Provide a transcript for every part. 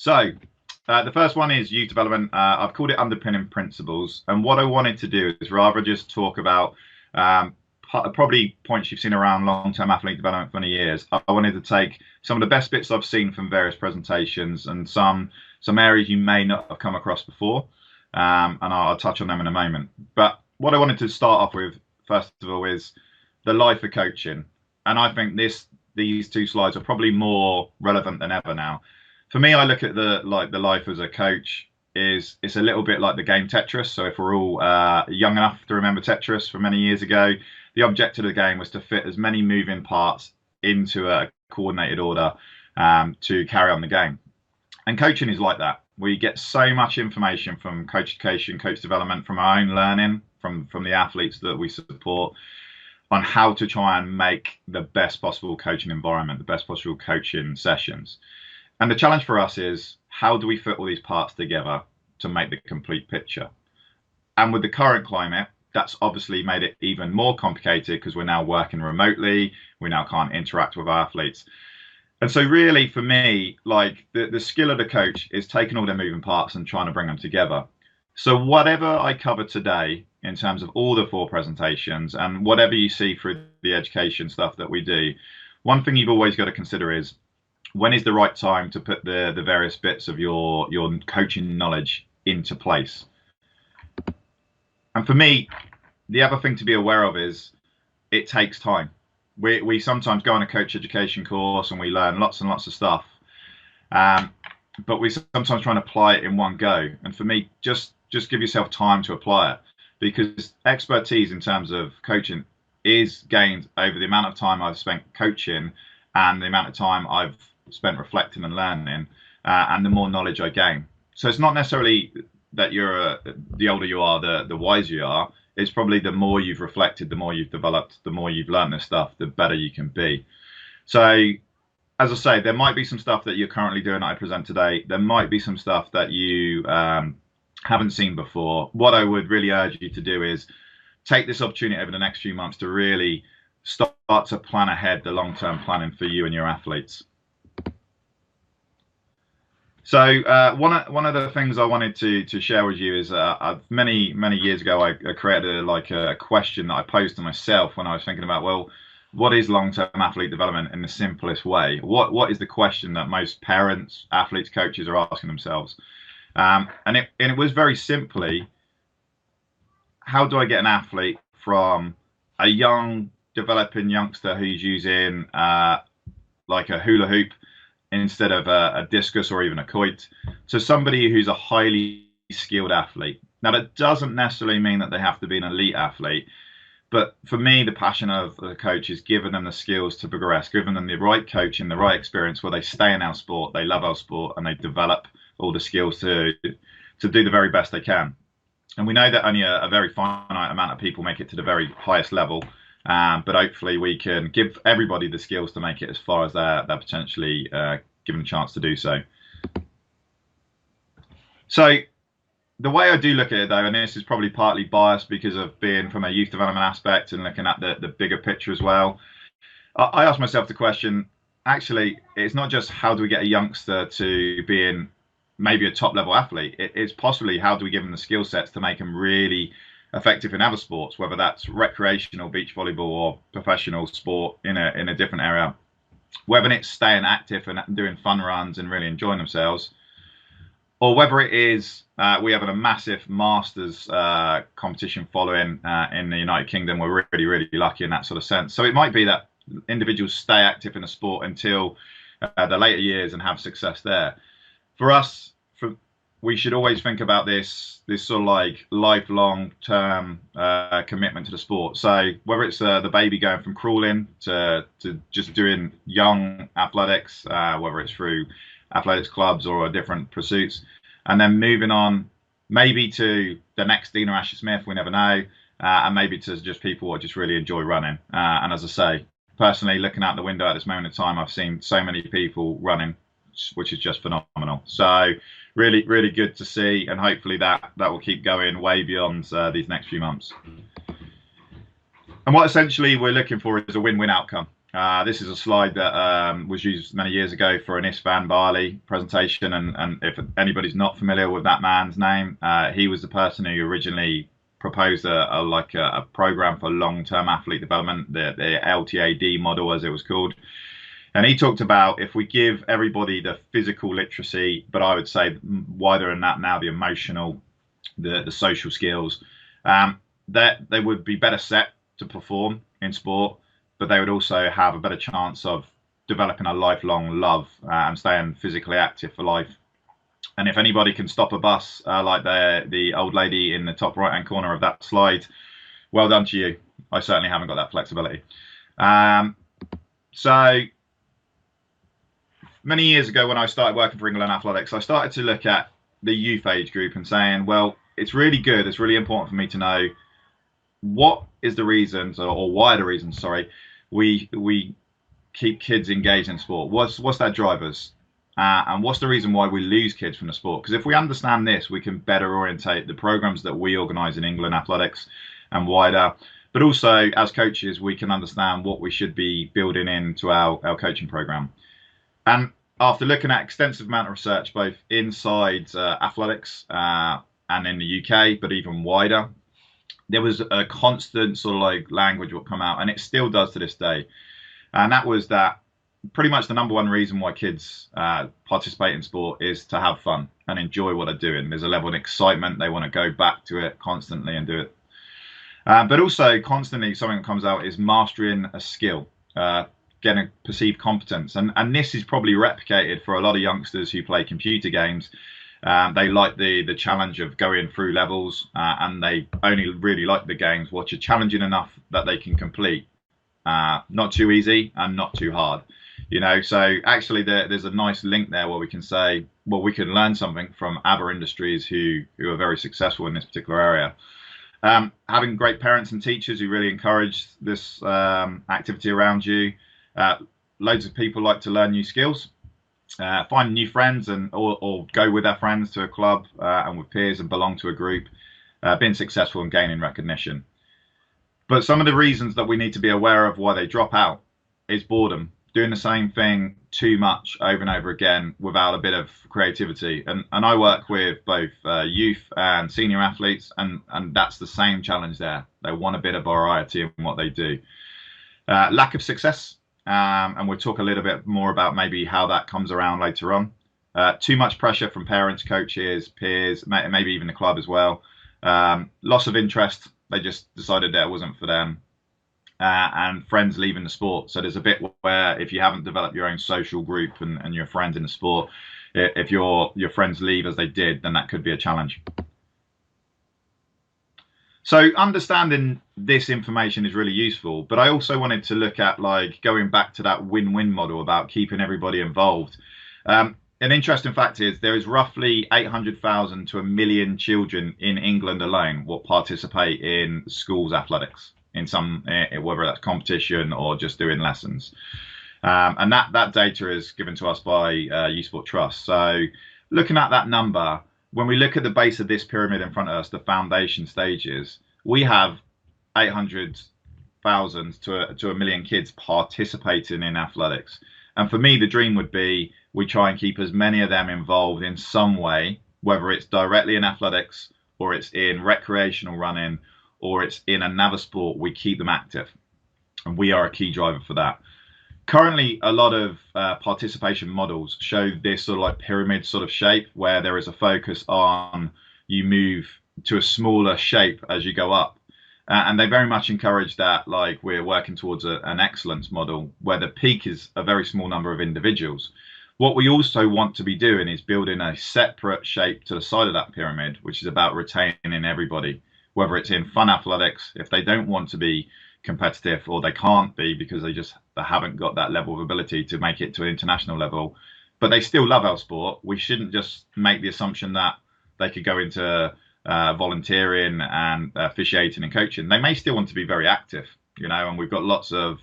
The first one is youth development. I've called it underpinning principles. And what I wanted to do is rather just talk about probably points you've seen around long-term athlete development for many years. I wanted to take some of the best bits I've seen from various presentations and some areas you may not have come across before. And I'll touch on them in a moment. But what I wanted to start off with, first of all, is the life of coaching. And I think these two slides are probably more relevant than ever now. For me, I look at the life as a coach is it's a little bit like the game Tetris. So if we're all young enough to remember Tetris from many years ago, the objective of the game was to fit as many moving parts into a coordinated order to carry on the game. And coaching is like that. We get so much information from coach education, coach development, from our own learning, from the athletes that we support, on how to try and make the best possible coaching environment, the best possible coaching sessions. And the challenge for us is, how do we fit all these parts together to make the complete picture? And with the current climate, that's obviously made it even more complicated because we're now working remotely. We now can't interact with our athletes. And so really, for me, like the skill of the coach is taking all the moving parts and trying to bring them together. So whatever I cover today in terms of all the 4 presentations and whatever you see through the education stuff that we do, one thing you've always got to consider is, when is the right time to put the various bits of your coaching knowledge into place? And for me, the other thing to be aware of is it takes time. We sometimes go on a coach education course and we learn lots and lots of stuff, but we sometimes try and apply it in one go. And for me, just give yourself time to apply it, because expertise in terms of coaching is gained over the amount of time I've spent coaching and the amount of time I've spent reflecting and learning, and the more knowledge I gain. So it's not necessarily that the older you are, the wiser you are. It's probably the more you've reflected, the more you've developed, the more you've learned this stuff, the better you can be. So, as I say, there might be some stuff that you're currently doing that I present today. There might be some stuff that you haven't seen before. What I would really urge you to do is take this opportunity over the next few months to really start to plan ahead, the long-term planning for you and your athletes. So one of the things I wanted to share with you is many years ago I created a question that I posed to myself when I was thinking about, well, what is long-term athlete development in the simplest way? What is the question that most parents, athletes, coaches are asking themselves? And it was very simply, how do I get an athlete from a young developing youngster who's using like a hula hoop instead of a discus or even a quoit, to somebody who's a highly skilled athlete? Now, that doesn't necessarily mean that they have to be an elite athlete, but for me, the passion of the coach is giving them the skills to progress, giving them the right coaching, the right experience where they stay in our sport, they love our sport, and they develop all the skills to do the very best they can. And we know that only a very finite amount of people make it to the very highest level. But hopefully we can give everybody the skills to make it as far as they're potentially given a chance to do so. So the way I do look at it, though, and this is probably partly biased because of being from a youth development aspect and looking at the bigger picture as well, I ask myself the question, actually, it's not just how do we get a youngster to being maybe a top level athlete. It's possibly how do we give them the skill sets to make them really effective in other sports, whether that's recreational beach volleyball or professional sport in a different area, whether it's staying active and doing fun runs and really enjoying themselves, or whether it is we have a massive masters competition following in the United Kingdom. We're really lucky in that sort of sense. So it might be that individuals stay active in a sport until the later years and have success there. For us, we should always think about this sort of like lifelong term commitment to the sport. So whether it's the baby going from crawling to just doing young athletics, whether it's through athletics clubs or different pursuits, and then moving on maybe to the next Dina Asher Smith, we never know, and maybe to just people who just really enjoy running. And as I say, personally, looking out the window at this moment in time, I've seen so many people running, which is just phenomenal. So really good to see, and hopefully that will keep going way beyond these next few months. And what essentially we're looking for is a win-win outcome. This is a slide that was used many years ago for an Isfan Bali presentation, and if anybody's not familiar with that man's name, he was the person who originally proposed a program for long-term athlete development, the LTAD model as it was called. And he talked about if we give everybody the physical literacy, but I would say wider than that now, the emotional, the social skills, that they would be better set to perform in sport, but they would also have a better chance of developing a lifelong love and staying physically active for life. And if anybody can stop a bus like the old lady in the top right-hand corner of that slide, well done to you. I certainly haven't got that flexibility. So many years ago when I started working for England Athletics, I started to look at the youth age group and saying, well, it's really good. It's really important for me to know what is the reasons or why are the reasons, sorry, we keep kids engaged in sport. What's their drivers? And what's the reason why we lose kids from the sport? Because if we understand this, we can better orientate the programs that we organise in England Athletics and wider. But also, as coaches, we can understand what we should be building into our coaching program. And after looking at extensive amount of research, both inside athletics and in the UK, but even wider, there was a constant sort of like language would come out, and it still does to this day. And that was that pretty much the number one reason why kids participate in sport is to have fun and enjoy what they're doing. There's a level of excitement. They want to go back to it constantly and do it. But also constantly something that comes out is mastering a skill, getting perceived competence. And this is probably replicated for a lot of youngsters who play computer games. They like the challenge of going through levels, and they only really like the games which are challenging enough that they can complete. Not too easy and not too hard. So actually there's a nice link there where we can say, well, we can learn something from other industries who are very successful in this particular area. Having great parents and teachers who really encourage this activity around you. Loads of people like to learn new skills, find new friends or go with their friends to a club and with peers and belong to a group, being successful and gaining recognition. But some of the reasons that we need to be aware of why they drop out is boredom. Doing the same thing too much over and over again without a bit of creativity. And I work with both youth and senior athletes, and that's the same challenge there. They want a bit of variety in what they do. Lack of success, and we'll talk a little bit more about maybe how that comes around later on. Too much pressure from parents, coaches, peers, maybe even the club as well. Loss of interest. They just decided that it wasn't for them. And friends leaving the sport. So there's a bit where if you haven't developed your own social group and your friends in the sport, if your friends leave as they did, then that could be a challenge. So understanding this information is really useful, but I also wanted to look at like going back to that win-win model about keeping everybody involved. An interesting fact is there is roughly 800,000 to 1 million children in England alone will participate in schools athletics. In some, whether that's competition or just doing lessons. And that data is given to us by Youth Sport Trust. So looking at that number, when we look at the base of this pyramid in front of us, the foundation stages, we have 800,000 to 1 million kids participating in athletics. And for me, the dream would be we try and keep as many of them involved in some way, whether it's directly in athletics or it's in recreational running, or it's in another sport, we keep them active. And we are a key driver for that. Currently, a lot of participation models show this sort of like pyramid sort of shape where there is a focus on you move to a smaller shape as you go up. And they very much encourage that, like we're working towards an excellence model where the peak is a very small number of individuals. What we also want to be doing is building a separate shape to the side of that pyramid, which is about retaining everybody. Whether it's in fun athletics, if they don't want to be competitive or they can't be because they haven't got that level of ability to make it to an international level, but they still love our sport, we shouldn't just make the assumption that they could go into volunteering and officiating and coaching. They may still want to be very active, and we've got lots of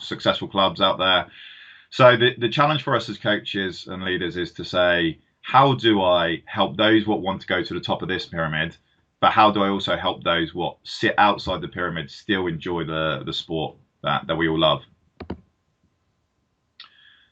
successful clubs out there. So the challenge for us as coaches and leaders is to say, how do I help those what want to go to the top of this pyramid? But how do I also help those what sit outside the pyramid still enjoy the sport that we all love?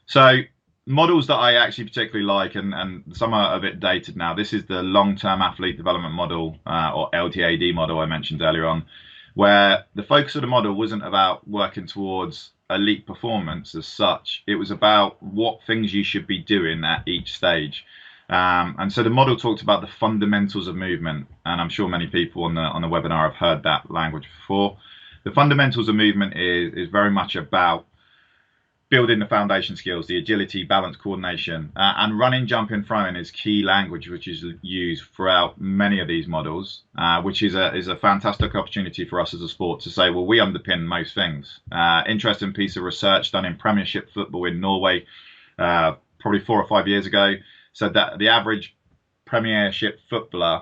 So models that I actually particularly like, and some are a bit dated now. This is the long-term athlete development model, or LTAD model I mentioned earlier on, where the focus of the model wasn't about working towards elite performance as such. It was about what things you should be doing at each stage. And so the model talked about the fundamentals of movement, and I'm sure many people on the webinar have heard that language before. The fundamentals of movement is very much about building the foundation skills, the agility, balance, coordination, and running, jumping, throwing is key language which is used throughout many of these models, which is a fantastic opportunity for us as a sport to say, well, we underpin most things. Interesting piece of research done in Premiership football in Norway, probably 4 or 5 years ago, said that the average Premiership footballer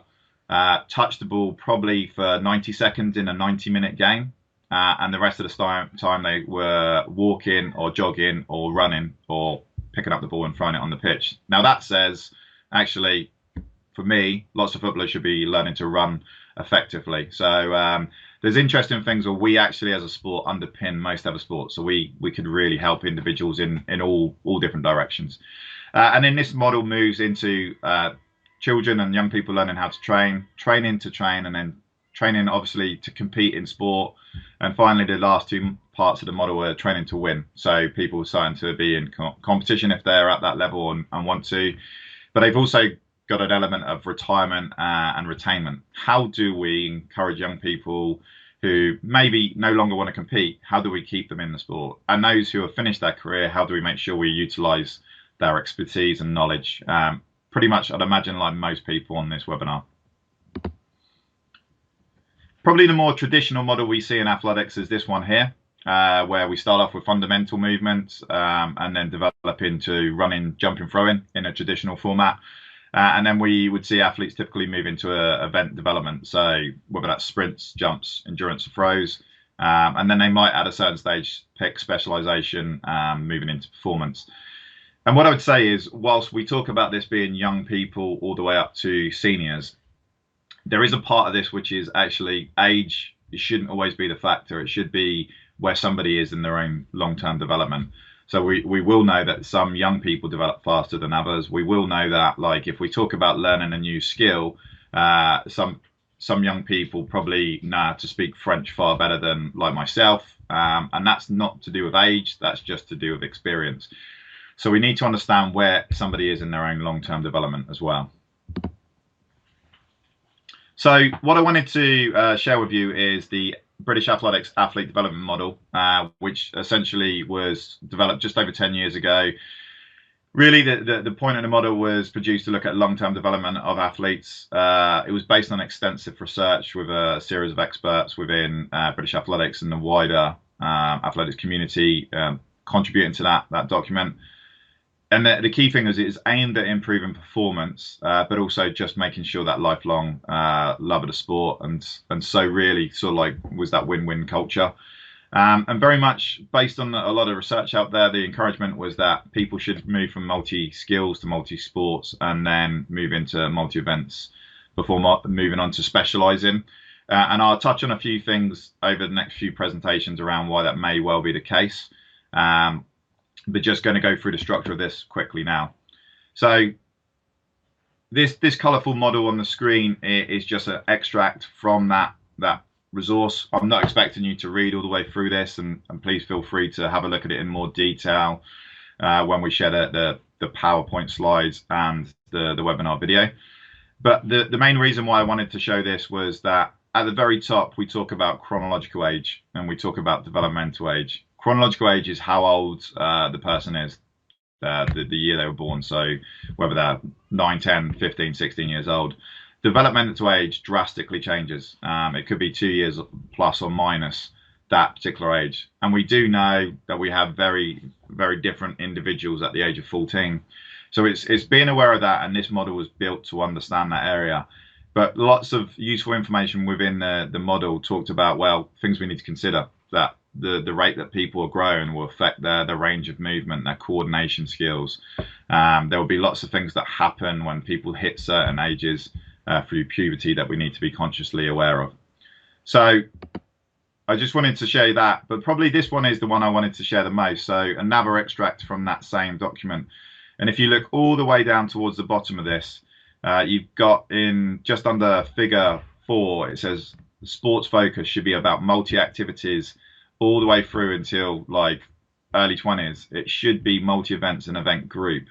touched the ball probably for 90 seconds in a 90-minute game. And the rest of the time they were walking or jogging or running or picking up the ball and throwing it on the pitch. Now that says, actually, for me, lots of footballers should be learning to run effectively. So there's interesting things where we actually, as a sport, underpin most other sports. So we could really help individuals in all different directions. And then this model moves into children and young people learning how to train, training to train, and then training obviously to compete in sport, and finally the last two parts of the model were training to win. So people starting to be in competition if they're at that level and want to, but they've also got an element of retirement and retainment. How do we encourage young people who maybe no longer want to compete? How do we keep them in the sport? And those who have finished their career, how do we make sure we utilize their expertise and knowledge? Pretty much, I'd imagine, like most people on this webinar. Probably the more traditional model we see in athletics is this one here, where we start off with fundamental movements and then develop into running, jumping, throwing in a traditional format. And then we would see athletes typically move into event development. So whether that's sprints, jumps, endurance, or throws. And then they might at a certain stage pick specialization, moving into performance. And what I would say is, whilst we talk about this being young people all the way up to seniors, there is a part of this which is actually age. It shouldn't always be the factor. It should be where somebody is in their own long-term development. So we will know that some young people develop faster than others. We will know that, like, if we talk about learning a new skill, some young people probably know how to speak French far better than like myself. And that's not to do with age. That's just to do with experience. So we need to understand where somebody is in their own long-term development as well. So what I wanted to share with you is the British Athletics Athlete Development Model, which essentially was developed just over 10 years ago. Really, the point of the model was produced to look at long-term development of athletes. It was based on extensive research with a series of experts within British athletics and the wider athletics community contributing to that document. And the key thing is it's aimed at improving performance, but also just making sure that lifelong love of the sport, and so really sort of like was that win-win culture. And very much based on a lot of research out there, the encouragement was that people should move from multi-skills to multi-sports and then move into multi-events before moving on to specialising. And I'll touch on a few things over the next few presentations around why that may well be the case. But just going to go through the structure of this quickly now. So this colourful model on the screen is just an extract from that resource. I'm not expecting you to read all the way through this, and please feel free to have a look at it in more detail when we share the PowerPoint slides and the webinar video. But the main reason why I wanted to show this was that at the very top, we talk about chronological age and we talk about developmental age. Chronological age is how old the person is, the year they were born. So whether they're 9, 10, 15, 16 years old. Developmental age drastically changes. It could be 2 years plus or minus that particular age. And we do know that we have very, very different individuals at the age of 14. So it's being aware of that, and this model was built to understand that area. But lots of useful information within the model talked about, well, things we need to consider, that the rate that people are growing will affect their range of movement, their coordination skills. There will be lots of things that happen when people hit certain ages through puberty that we need to be consciously aware of. So I just wanted to share that, but probably this one is the one I wanted to share the most. So another extract from that same document. And if you look all the way down towards the bottom of this, you've got in just under figure 4, it says the sports focus should be about multi-activities all the way through until like early 20s. It should be multi-events and event group.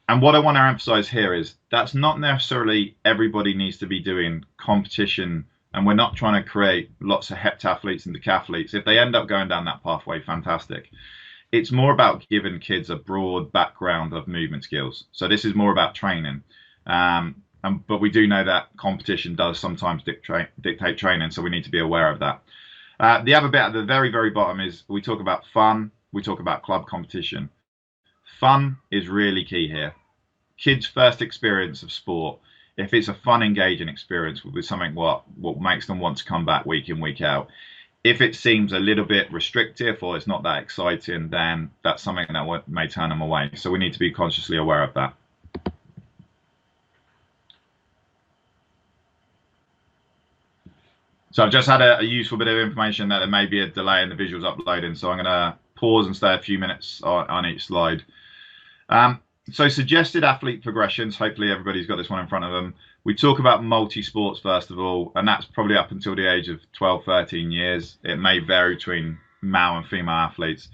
And what I want to emphasize here is that's not necessarily everybody needs to be doing competition, and we're not trying to create lots of heptathletes and decathletes. If they end up going down that pathway, fantastic. It's more about giving kids a broad background of movement skills. So this is more about training. But we do know that competition does sometimes dictate training, so we need to be aware of that. The other bit at the very, very bottom is we talk about fun, we talk about club competition. Fun is really key here. Kids' first experience of sport, if it's a fun, engaging experience with something what makes them want to come back week in, week out. If it seems a little bit restrictive or it's not that exciting, then that's something that may turn them away. So we need to be consciously aware of that. So I've just had a useful bit of information that there may be a delay in the visuals uploading. So I'm going to pause and stay a few minutes on each slide. So suggested athlete progressions, hopefully everybody's got this one in front of them. We talk about multi-sports first of all, and that's probably up until the age of 12, 13 years. It may vary between male and female athletes.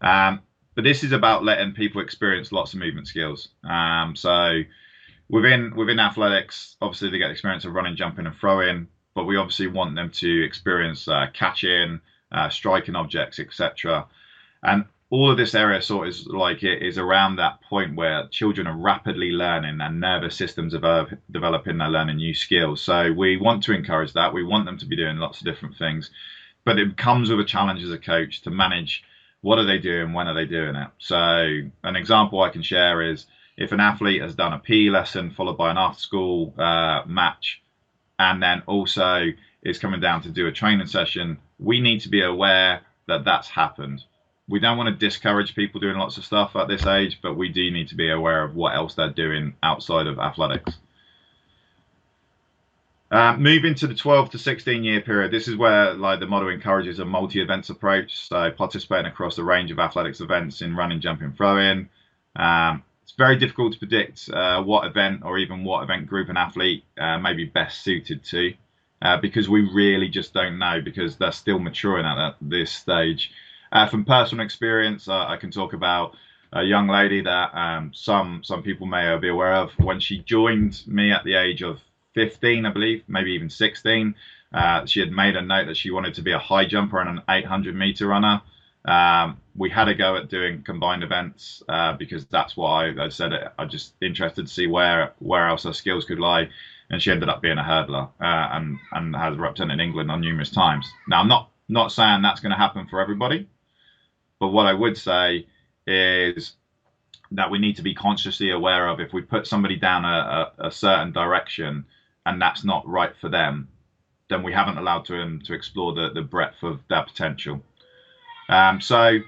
But this is about letting people experience lots of movement skills. So within athletics, obviously they get the experience of running, jumping and throwing, but we obviously want them to experience catching, striking objects, etc. And all of this area sort of is around that point where children are rapidly learning and nervous systems are developing, they're learning new skills. So we want to encourage that. We want them to be doing lots of different things, but it comes with a challenge as a coach to manage what are they doing, when are they doing it. So an example I can share is if an athlete has done a PE lesson followed by an after school match, and then also is coming down to do a training session, we need to be aware that that's happened. We don't want to discourage people doing lots of stuff at this age, but we do need to be aware of what else they're doing outside of athletics. Moving to the 12 to 16 year period, this is where the model encourages a multi-events approach. So participating across a range of athletics events in running, jumping, throwing. It's very difficult to predict what event or even what event group an athlete may be best suited to, because we really just don't know, because they're still maturing at this stage. From personal experience, I can talk about a young lady that some people may be aware of. When she joined me at the age of 15, I believe, maybe even 16, she had made a note that she wanted to be a high jumper and an 800-meter runner. We had a go at doing combined events because that's what I said. I'm just interested to see where else her skills could lie. And she ended up being a hurdler and has represented England on numerous times. Now, I'm not saying that's going to happen for everybody. But what I would say is that we need to be consciously aware of if we put somebody down a certain direction and that's not right for them, then we haven't allowed them to explore the breadth of their potential. So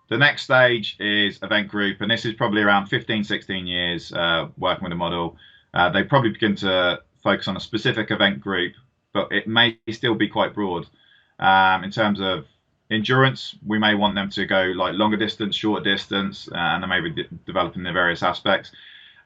the next stage is event group, and this is probably around 15, 16 years working with a model. They probably begin to focus on a specific event group, but it may still be quite broad in terms of endurance. We may want them to go like longer distance, short distance, and then maybe developing the various aspects.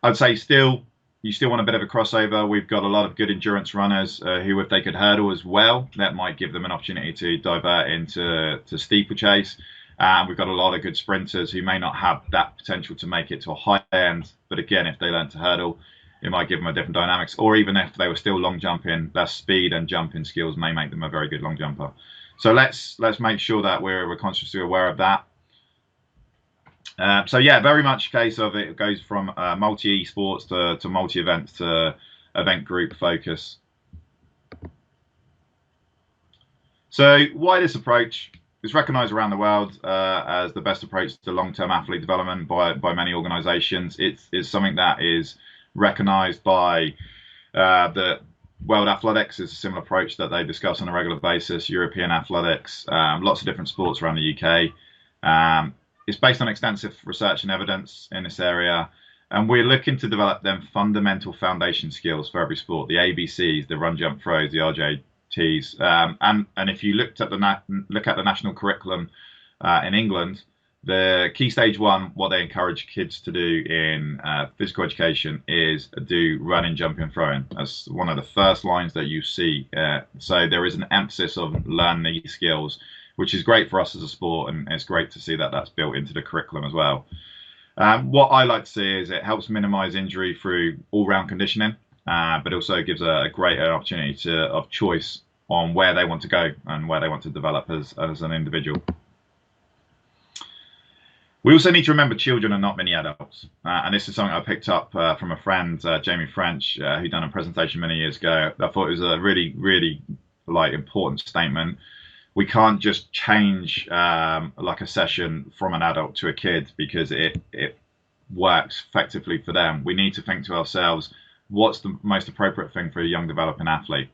I'd say you still want a bit of a crossover. We've got a lot of good endurance runners who, if they could hurdle as well, that might give them an opportunity to divert into steeplechase. We've got a lot of good sprinters who may not have that potential to make it to a high end, but again, if they learn to hurdle, it might give them a different dynamics. Or even if they were still long jumping, their speed and jumping skills may make them a very good long jumper. So let's make sure that we're consciously aware of that. So yeah, very much a case of it goes from multi-esports to multi-events to event group focus. So why this approach is recognized around the world as the best approach to long-term athlete development by many organizations. It's something that is recognized by the World Athletics. Is a similar approach that they discuss on a regular basis. European Athletics, lots of different sports around the UK. It's based on extensive research and evidence in this area, and we're looking to develop them fundamental foundation skills for every sport: the ABCs, the run, jump, throws, the RJT, keys. And if you look at the national curriculum in England, the key stage one, what they encourage kids to do in physical education is do running, jumping, throwing. That's one of the first lines that you see. So there is an emphasis of learning these skills, which is great for us as a sport, and it's great to see that that's built into the curriculum as well. What I like to see is it helps minimise injury through all-round conditioning, but also gives a great opportunity of choice on where they want to go and where they want to develop as an individual. We also need to remember children are not many adults. And this is something I picked up from a friend, Jamie French, who done a presentation many years ago. I thought it was a really, really important statement. We can't just change like a session from an adult to a kid because it works effectively for them. We need to think to ourselves, what's the most appropriate thing for a young developing athlete?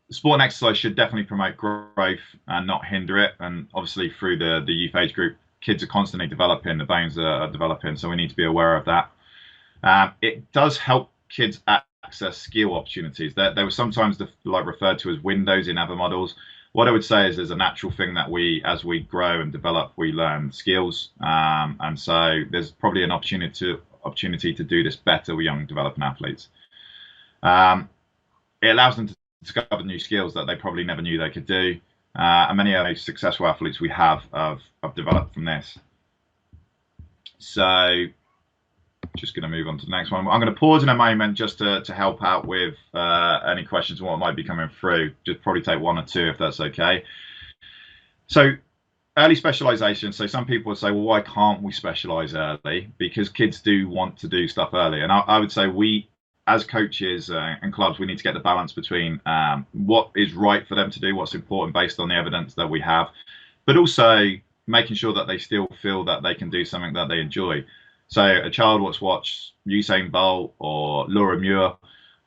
Sport and exercise should definitely promote growth and not hinder it. And obviously through the youth age group, kids are constantly developing, the bones are developing, so we need to be aware of that. It does help kids access skill opportunities. They were sometimes referred to as windows in other models. What I would say is there's a natural thing that as we grow and develop, we learn skills, and so there's probably an opportunity to do this better with young developing athletes. It allows them to discover new skills that they probably never knew they could do. And many of those successful athletes we have developed from this. So just going to move on to the next one. I'm going to pause in a moment just to help out with any questions and what might be coming through. Just probably take one or two if that's okay. So early specialization. So some people would say, well, why can't we specialize early? Because kids do want to do stuff early. And I would say we, as coaches and clubs, we need to get the balance between what is right for them to do, what's important based on the evidence that we have, but also making sure that they still feel that they can do something that they enjoy. So a child wants to watch Usain Bolt or Laura Muir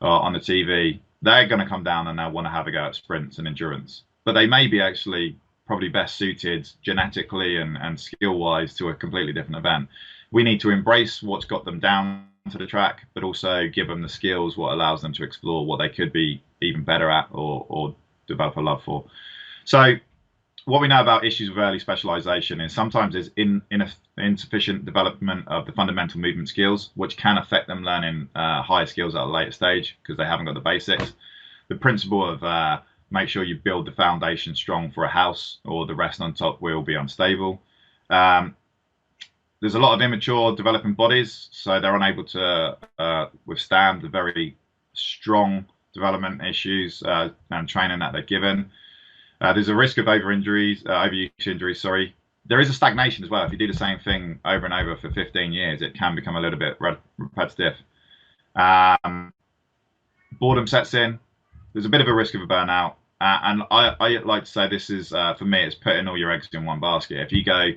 on the TV, they're going to come down and they'll want to have a go at sprints and endurance. But they may be actually probably best suited genetically and skill-wise to a completely different event. We need to embrace what's got them down to the track, but also give them the skills what allows them to explore what they could be even better at or develop a love for. So what we know about issues with early specialization is sometimes there's insufficient development of the fundamental movement skills, which can affect them learning higher skills at a later stage because they haven't got the basics. The principle of make sure you build the foundation strong for a house, or the rest on top will be unstable. There's a lot of immature developing bodies, so they're unable to withstand the very strong development issues and training that they're given. There's a risk of overuse injuries. There is a stagnation as well. If you do the same thing over and over for 15 years, it can become a little bit repetitive. Boredom sets in. There's a bit of a risk of a burnout. And I like to say this is, for me, it's putting all your eggs in one basket. If you go,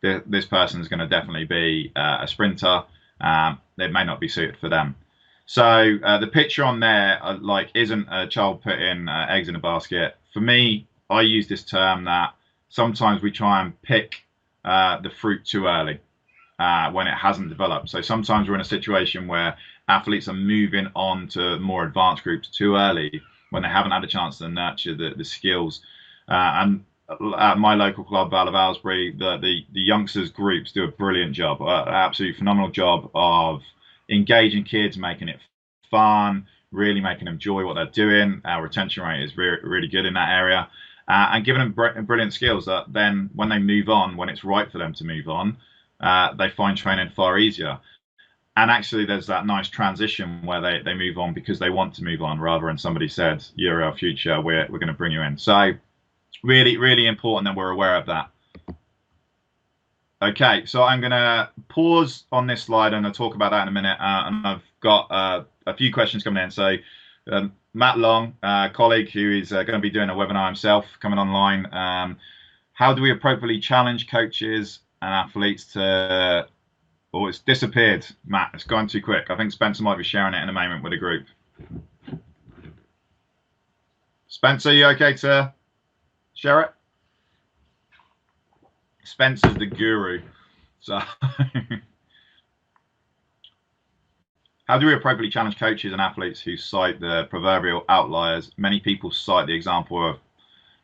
this person is going to definitely be a sprinter, they may not be suited for them. So the picture on there, isn't a child putting eggs in a basket. For me, I use this term that sometimes we try and pick the fruit too early when it hasn't developed. So sometimes we're in a situation where athletes are moving on to more advanced groups too early when they haven't had a chance to nurture the skills. And at my local club, Vale of Aylesbury, the youngsters groups do a brilliant job, an absolutely phenomenal job of engaging kids, making it fun, really making them enjoy what they're doing. Our retention rate is really good in that area, and giving them brilliant skills that then when they move on, when it's right for them to move on, they find training far easier. And actually there's that nice transition where they move on because they want to move on rather than somebody said, you're our future, we're going to bring you in. So really, really important that we're aware of that. Okay, so I'm going to pause on this slide and I'll talk about that in a minute. And I've got a few questions coming in. So Matt Long, colleague who is going to be doing a webinar himself coming online. How do we appropriately challenge coaches and athletes to... Oh, it's disappeared, Matt. It's gone too quick. I think Spencer might be sharing it in a moment with the group. Spencer, you okay to share it? Spencer's the guru. So How do we appropriately challenge coaches and athletes who cite the proverbial outliers? Many people cite the example of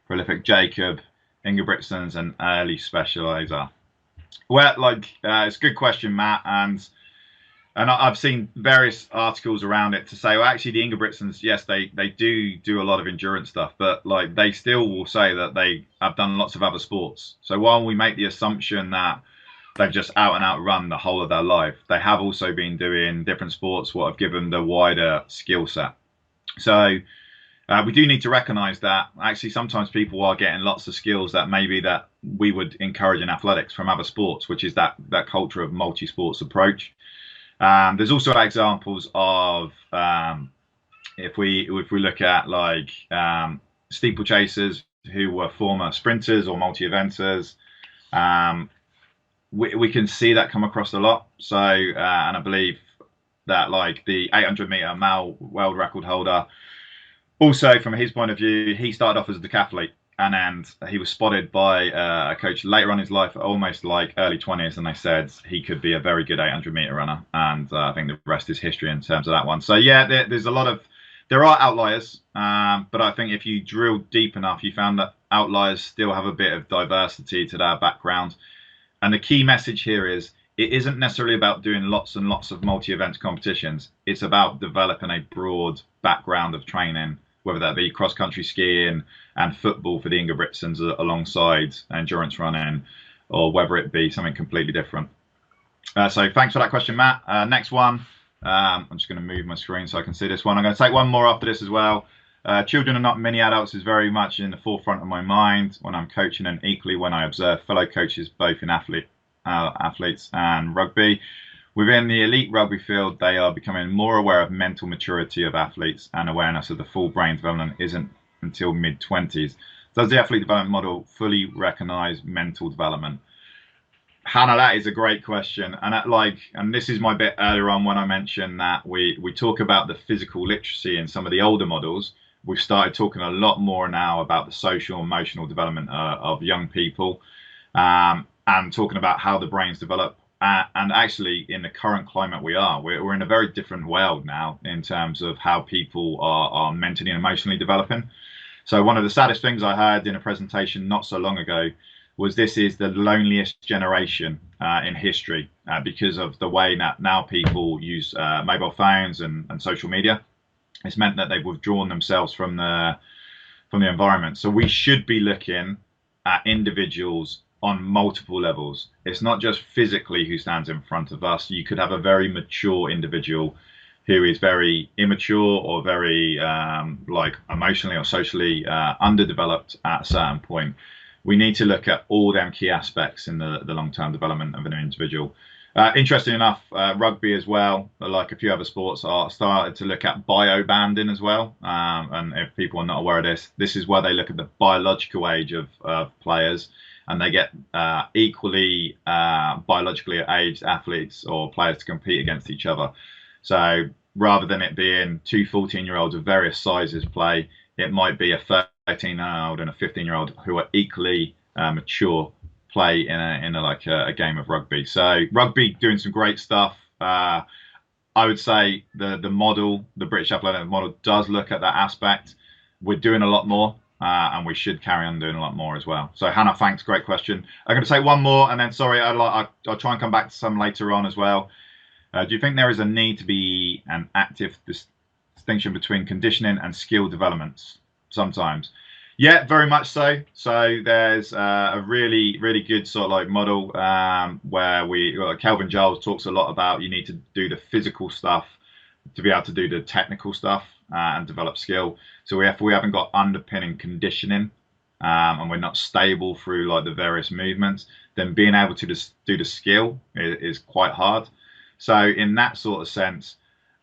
prolific Jacob, Ingebrigtsens, and early specializer. Well, it's a good question, Matt, and I've seen various articles around it to say, well, actually, the Ingebrigtsens, yes, they do a lot of endurance stuff, but like they still will say that they have done lots of other sports. So while we make the assumption that they've just out and out run the whole of their life, they have also been doing different sports what have given the wider skill set. So we do need to recognise that actually sometimes people are getting lots of skills that maybe that we would encourage in athletics from other sports, which is that culture of multi-sports approach. There's also examples of if we look at like steeplechasers who were former sprinters or multi-eventers. We can see that come across a lot. So and I believe that like the 800-meter male world record holder, also from his point of view, he started off as a decathlete. And then he was spotted by a coach later on in his life, almost like early 20s, and they said he could be a very good 800-meter runner. And I think the rest is history in terms of that one. So yeah, there's a lot of, there are outliers, but I think if you drill deep enough, you found that outliers still have a bit of diversity to their background. And the key message here is it isn't necessarily about doing lots and lots of multi-event competitions. It's about developing a broad background of training, whether that be cross-country skiing and football for the Ingebrigtsens alongside endurance running, or whether it be something completely different. So thanks for that question, Matt. Next one. I'm just going to move my screen so I can see this one. I'm going to take one more after this as well. Children are not mini adults is very much in the forefront of my mind when I'm coaching, and equally when I observe fellow coaches both in athletes and rugby. Within the elite rugby field, they are becoming more aware of mental maturity of athletes, and awareness of the full brain development isn't until mid-20s. Does the athlete development model fully recognise mental development? Hannah, that is a great question, and this is my bit earlier on when I mentioned that we talk about the physical literacy in some of the older models. We've started talking a lot more now about the social emotional development of young people, and talking about how the brains develop. And actually, in the current climate we're in a very different world now in terms of how people are mentally and emotionally developing. So one of the saddest things I heard in a presentation not so long ago was this is the loneliest generation in history because of the way that now people use mobile phones and social media. It's meant that they've withdrawn themselves from the environment. So we should be looking at individuals on multiple levels. It's not just physically who stands in front of us. You could have a very mature individual who is very immature or very like emotionally or socially underdeveloped at a certain point. We need to look at all them key aspects in the long-term development of an individual. Interesting enough, rugby as well, like a few other sports, are started to look at biobanding as well. And if people are not aware of this, this is where they look at the biological age of players, and they get equally biologically aged athletes or players to compete against each other. So rather than it being two 14-year-olds of various sizes play, it might be a 13-year-old and a 15-year-old who are equally mature play in a game of rugby. So rugby doing some great stuff. I would say the British athletic model does look at that aspect. We're doing a lot more. And we should carry on doing a lot more as well. So Hannah, thanks, great question. I'm going to take one more, and then sorry, I'll try and come back to some later on as well. Do you think there is a need to be an active distinction between conditioning and skill developments? Sometimes, yeah, very much so. So there's a really good sort of like model where Kelvin Giles talks a lot about you need to do the physical stuff to be able to do the technical stuff and develop skill. So if we haven't got underpinning conditioning and we're not stable through like the various movements, then being able to just do the skill is quite hard. So in that sort of sense,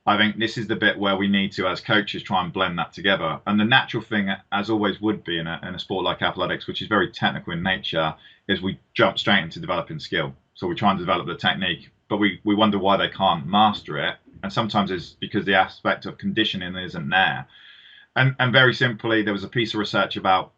I think this is the bit where we need to, as coaches, try and blend that together. And the natural thing, as always would be in a sport like athletics, which is very technical in nature, is we jump straight into developing skill. So we try and develop the technique, but we wonder why they can't master it. And sometimes it's because the aspect of conditioning isn't there. And very simply, there was a piece of research about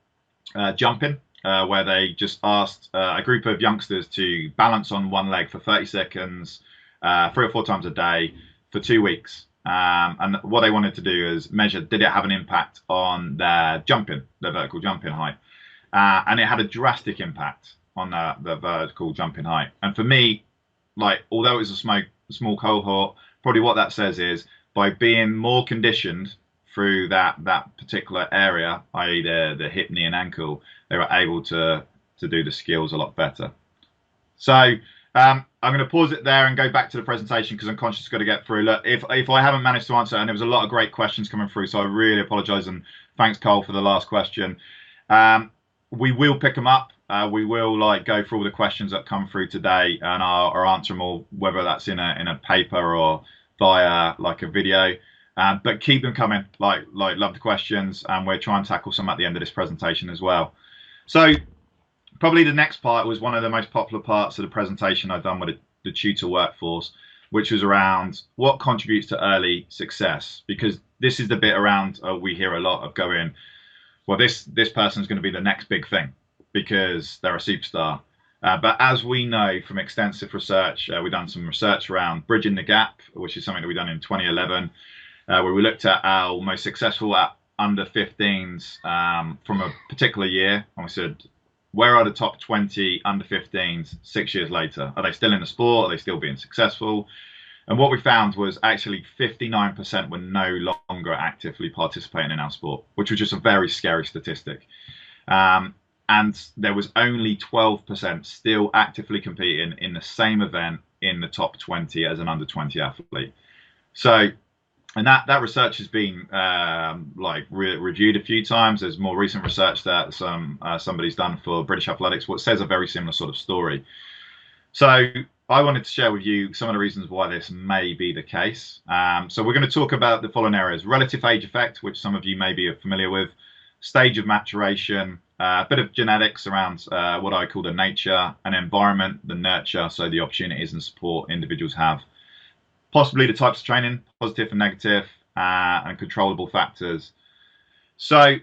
jumping, where they just asked a group of youngsters to balance on one leg for 30 seconds, 3 or 4 times a day for 2 weeks. And what they wanted to do is measure, did it have an impact on their jumping, their vertical jumping height? And it had a drastic impact on the vertical jumping height. And for me, like, although it was a small cohort, probably what that says is by being more conditioned through that particular area, i.e. the hip, knee, and ankle, they were able to do the skills a lot better. So I'm going to pause it there and go back to the presentation because I'm conscious I've got to get through. Look, if I haven't managed to answer, and there was a lot of great questions coming through, so I really apologise, and thanks, Cole, for the last question. We will pick them up. We will go through all the questions that come through today, and I'll answer them all, whether that's in a paper or via a video. But keep them coming. Love the questions, and we'll try and tackle some at the end of this presentation as well. So probably the next part was one of the most popular parts of the presentation I've done with the tutor workforce, which was around what contributes to early success, because this is the bit around we hear a lot of going, well, this person's going to be the next big thing because they're a superstar. But as we know from extensive research, we've done some research around bridging the gap, which is something that we've done in 2011, where we looked at our most successful under 15s from a particular year, and we said, where are the top 20 under 15s 6 years later? Are they still in the sport? Are they still being successful? And what we found was actually 59% were no longer actively participating in our sport, which was just a very scary statistic. And there was only 12% still actively competing in the same event in the top 20 as an under 20 athlete. So, and that research has been reviewed a few times. There's more recent research that somebody's done for British Athletics, what says a very similar sort of story. So I wanted to share with you some of the reasons why this may be the case. So we're going to talk about the following areas: relative age effect, which some of you may be familiar with, stage of maturation, a bit of genetics around what I call the nature, and environment, the nurture, so the opportunities and support individuals have. Possibly the types of training, positive and negative, and controllable factors. So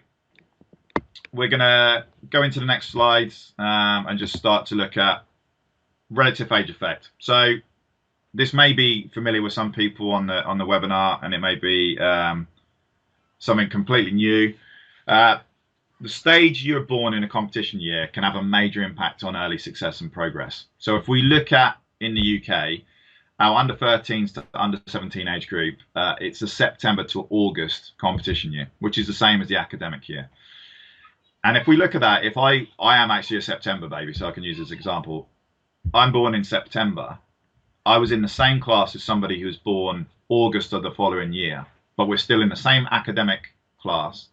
we're going to go into the next slides and just start to look at relative age effect. So this may be familiar with some people on the webinar, and it may be something completely new. The stage you're born in a competition year can have a major impact on early success and progress. So if we look at in the UK, our under 13s to under 17 age group, it's a September to August competition year, which is the same as the academic year. And if we look at that, if I am actually a September baby, so I can use this example, I'm born in September. I was in the same class as somebody who was born August of the following year, but we're still in the same academic class.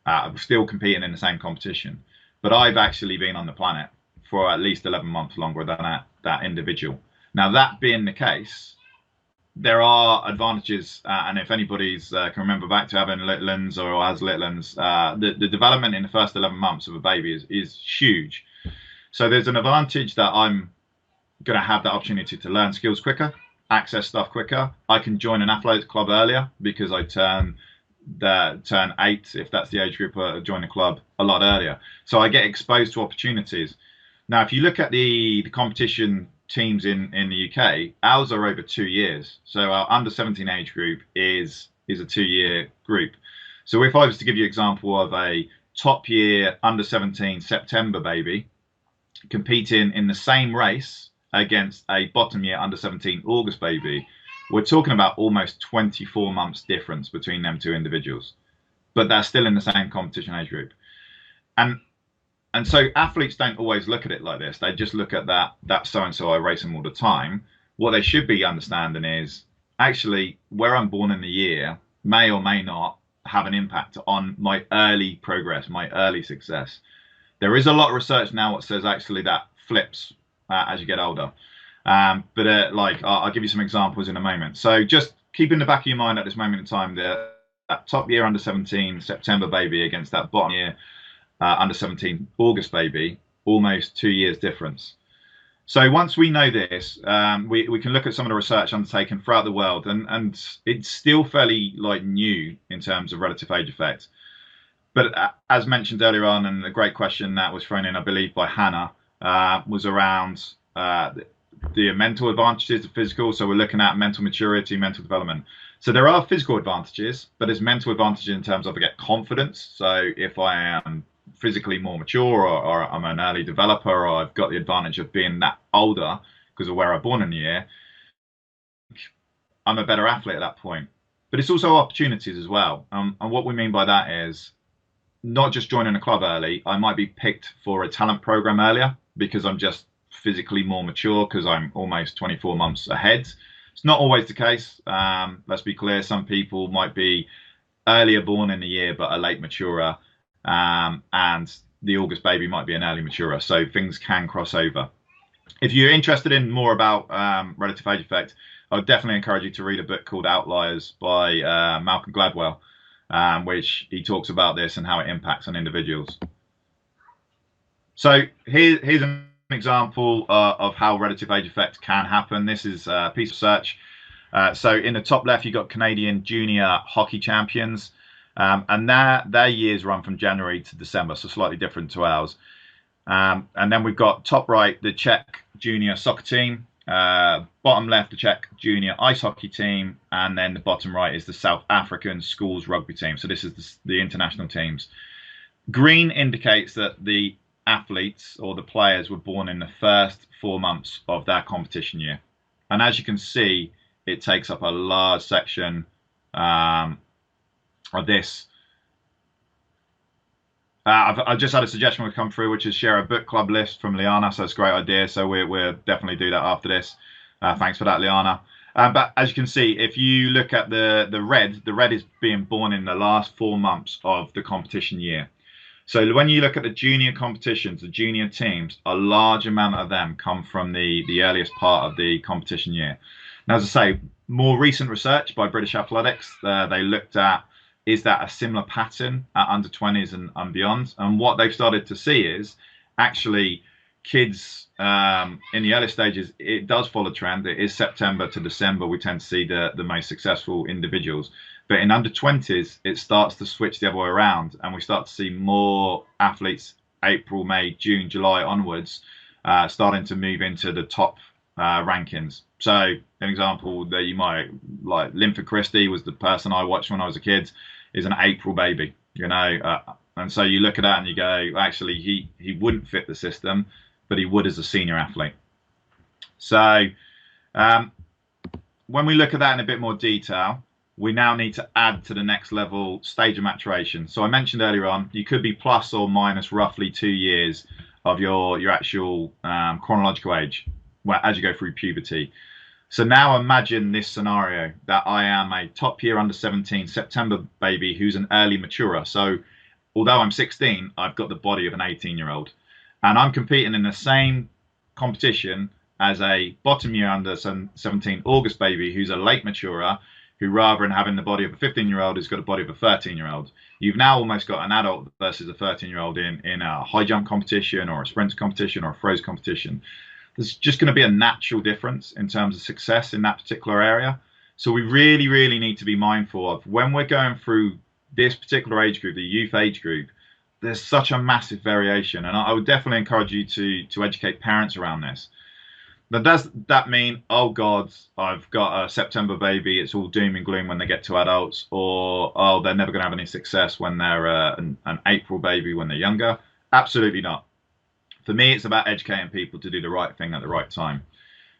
We're still competing in the same competition, but I've actually been on the planet for at least 11 months longer than that individual. Now, that being the case, there are advantages, and if anybody's can remember back to having little ones or has little ones, the development in the first 11 months of a baby is huge. So there's an advantage that I'm going to have that opportunity to learn skills quicker, access stuff quicker. I can join an athletics club earlier because I turn 8, if that's the age group, join the club a lot earlier. So I get exposed to opportunities. Now, if you look at the competition teams in the UK, ours are over 2 years. So our under 17 age group is a 2-year group. So if I was to give you an example of a top year under 17 September baby competing in the same race against a bottom year under 17 August baby, we're talking about almost 24 months difference between them two individuals, but they're still in the same competition age group. And so athletes don't always look at it like this. They just look at that so-and-so, I race them all the time. What they should be understanding is actually where I'm born in the year may or may not have an impact on my early progress, my early success. There is a lot of research now that says actually that flips as you get older. But I'll give you some examples in a moment. So just keep in the back of your mind at this moment in time that top year under 17 September baby against that bottom year under 17 August baby, almost 2 years difference. So once we know this, we can look at some of the research undertaken throughout the world, and it's still fairly new in terms of relative age effect. But as mentioned earlier on, and a great question that was thrown in, I believe, by Hannah, was around the mental advantages of physical. So we're looking at mental maturity, mental development. So there are physical advantages, but there's mental advantages in terms of I get confidence. So if I am physically more mature, or I'm an early developer, or I've got the advantage of being that older because of where I'm born in the year, I'm a better athlete at that point. But it's also opportunities as well. And what we mean by that is not just joining a club early. I might be picked for a talent program earlier because I'm just physically more mature because I'm almost 24 months ahead. It's not always the case. Let's be clear. Some people might be earlier born in the year but a late maturer, and the August baby might be an early maturer. So things can cross over. If you're interested in more about relative age effect, I would definitely encourage you to read a book called Outliers by Malcolm Gladwell, which he talks about this and how it impacts on individuals. So here's an example of how relative age effect can happen. This is a piece of research. So in the top left, you've got Canadian junior hockey champions, and their years run from January to December, so slightly different to ours. And then we've got top right, the Czech junior soccer team. Bottom left, the Czech junior ice hockey team, and then the bottom right is the South African schools rugby team. So this is the international teams. Green indicates that the athletes or the players were born in the first 4 months of their competition year. And as you can see, it takes up a large section of this. I've just had a suggestion will come through, which is share a book club list from Liana. So it's a great idea. So we'll definitely do that after this. Thanks for that, Liana. But as you can see, if you look at the red is being born in the last 4 months of the competition year. So when you look at the junior competitions, the junior teams, a large amount of them come from the earliest part of the competition year. Now, as I say, more recent research by British Athletics, they looked at, is that a similar pattern at under 20s and beyond? And what they've started to see is actually kids in the early stages, it does follow trend. It is September to December. We tend to see the most successful individuals. But in under 20s, it starts to switch the other way around. And we start to see more athletes April, May, June, July onwards, starting to move into the top rankings. So an example that you might like, Linford Christie was the person I watched when I was a kid, is an April baby, and so you look at that and you go, actually, he wouldn't fit the system, but he would as a senior athlete. So when we look at that in a bit more detail, we now need to add to the next level stage of maturation. So I mentioned earlier on, you could be plus or minus roughly 2 years of your actual chronological age as you go through puberty. So now imagine this scenario that I am a top year under 17 September baby who's an early maturer. So although I'm 16, I've got the body of an 18-year-old. And I'm competing in the same competition as a bottom year under 17 August baby who's a late maturer, who rather than having the body of a 15-year-old has got a body of a 13-year-old. You've now almost got an adult versus a 13-year-old in a high jump competition or a sprint competition or a throws competition. There's just going to be a natural difference in terms of success in that particular area. So we really, really need to be mindful of when we're going through this particular age group, the youth age group, there's such a massive variation. And I would definitely encourage you to educate parents around this. Now, does that mean, oh God, I've got a September baby, it's all doom and gloom when they get to adults, or, oh, they're never going to have any success when they're an April baby when they're younger? Absolutely not. For me, it's about educating people to do the right thing at the right time.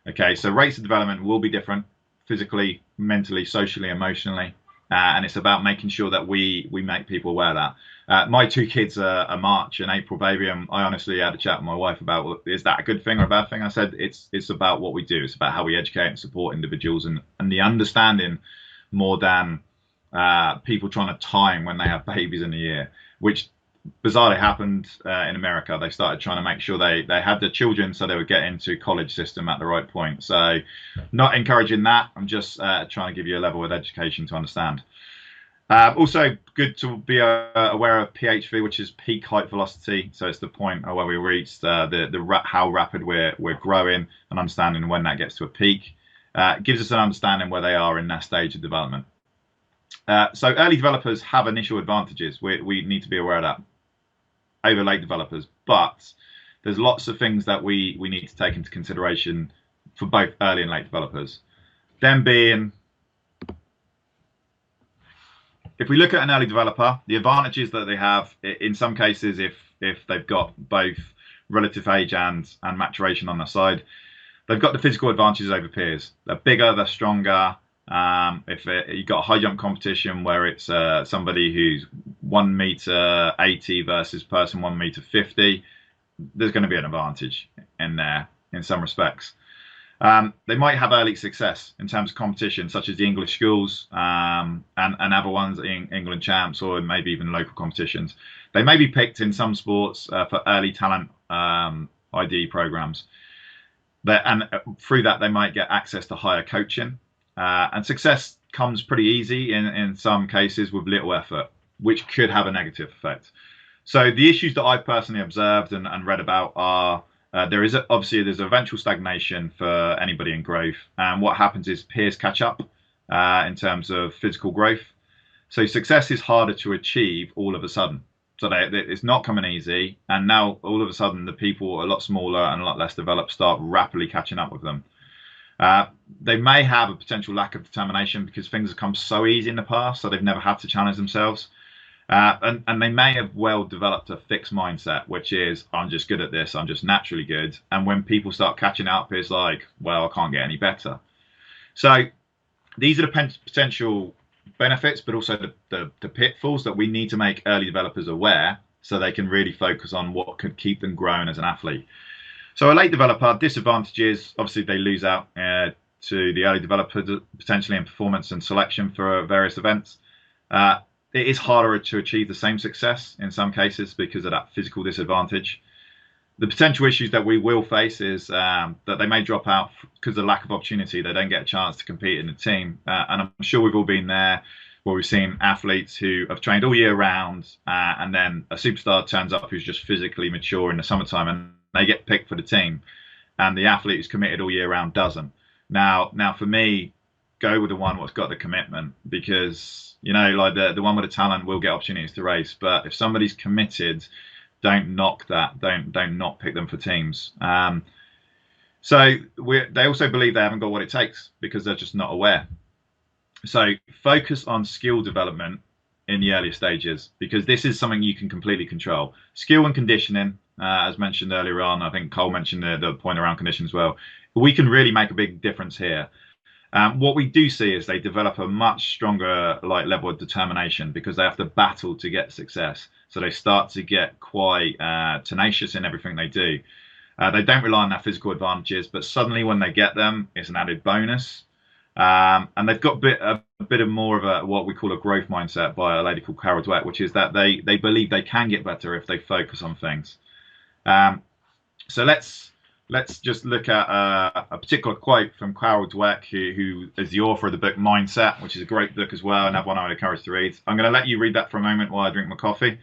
Okay, so rates of development will be different physically, mentally, socially, emotionally. And it's about making sure that we make people aware of that. My 2 kids are March and April baby, and I honestly had a chat with my wife about, well, is that a good thing or a bad thing? I said it's about what we do. It's about how we educate and support individuals and the understanding more than people trying to time when they have babies in a year, which bizarrely happened in America. They started trying to make sure they had the children so they would get into college system at the right point. So not encouraging that. I'm just trying to give you a level of education to understand. Also good to be aware of PHV, which is peak height velocity. So it's the point where we reached how rapid we're growing and understanding when that gets to a peak. Gives us an understanding where they are in that stage of development. So early developers have initial advantages. We need to be aware of that over late developers, but there's lots of things that we need to take into consideration for both early and late developers. Then being, if we look at an early developer, the advantages that they have in some cases, if they've got both relative age and maturation on their side, they've got the physical advantages over peers. They're bigger, they're stronger. If you've got a high jump competition where it's somebody who's 1 meter 80 versus person 1 meter 50, there's going to be an advantage in there in some respects. They might have early success in terms of competition, such as the English schools and other ones in England champs, or maybe even local competitions. They may be picked in some sports for early talent ID programs. And through that, they might get access to higher coaching. And success comes pretty easy in some cases with little effort, which could have a negative effect. So the issues that I've personally observed and read about are there's eventual stagnation for anybody in growth. And what happens is peers catch up in terms of physical growth. So success is harder to achieve all of a sudden. So it's not coming easy. And now all of a sudden, the people a lot smaller and a lot less developed start rapidly catching up with them. They may have a potential lack of determination because things have come so easy in the past, so they've never had to challenge themselves. And they may have well developed a fixed mindset, which is, I'm just good at this, I'm just naturally good. And when people start catching up, it's like, well, I can't get any better. So these are the potential benefits, but also the pitfalls that we need to make early developers aware so they can really focus on what could keep them growing as an athlete. So a late developer, disadvantages, obviously they lose out to the early developer potentially in performance and selection for various events. It is harder to achieve the same success in some cases because of that physical disadvantage. The potential issues that we will face is that they may drop out because of lack of opportunity. They don't get a chance to compete in the team. And I'm sure we've all been there where we've seen athletes who have trained all year round and then a superstar turns up who's just physically mature in the summertime and they get picked for the team. And the athlete who's committed all year round doesn't. Now for me, go with the one what's got the commitment because, like the one with the talent will get opportunities to race. But if somebody's committed, don't knock that. Don't not pick them for teams. So they also believe they haven't got what it takes because they're just not aware. So focus on skill development in the earlier stages because this is something you can completely control. Skill and conditioning, as mentioned earlier on, I think Cole mentioned the point around condition as well. We can really make a big difference here. What we do see is they develop a much stronger level of determination because they have to battle to get success. So they start to get quite tenacious in everything they do. They don't rely on their physical advantages, but suddenly when they get them, it's an added bonus. And they've got a bit of more of what we call a growth mindset by a lady called Carol Dweck, which is that they believe they can get better if they focus on things. So let's just look at a particular quote from Carol Dweck, who is the author of the book Mindset, which is a great book as well, and have one I would encourage to read. I'm going to let you read that for a moment while I drink my coffee.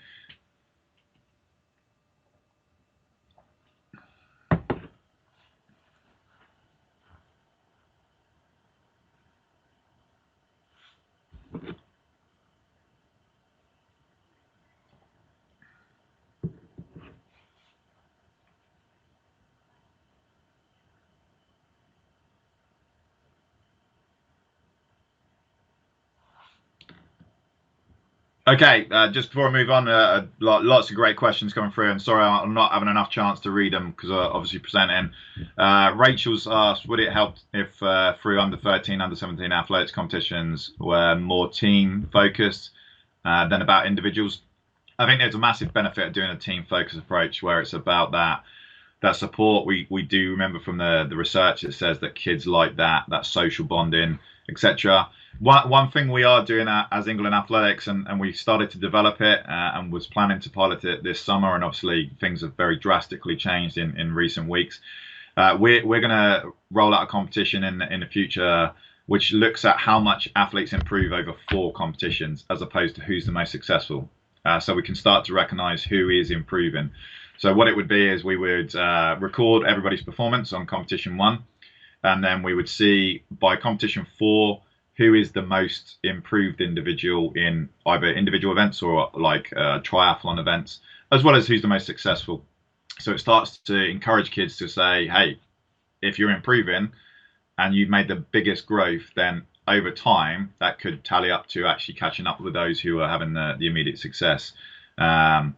Okay, just before I move on, lots of great questions coming through. And sorry, I'm not having enough chance to read them because I'm obviously presenting. Rachel's asked, would it help if through under 13, under 17 athletics competitions were more team focused than about individuals? I think there's a massive benefit of doing a team focused approach where it's about that support. We do remember from the research, it says that kids like that social bonding, etc. One thing we are doing as England Athletics, and we started to develop it and was planning to pilot it this summer, and obviously things have very drastically changed in recent weeks. We're going to roll out a competition in the future which looks at how much athletes improve over 4 competitions as opposed to who's the most successful. So we can start to recognize who is improving. So what it would be is we would record everybody's performance on competition 1, and then we would see by competition 4 who is the most improved individual in either individual events or triathlon events, as well as who's the most successful. So it starts to encourage kids to say, hey, if you're improving and you've made the biggest growth, then over time that could tally up to actually catching up with those who are having the immediate success. And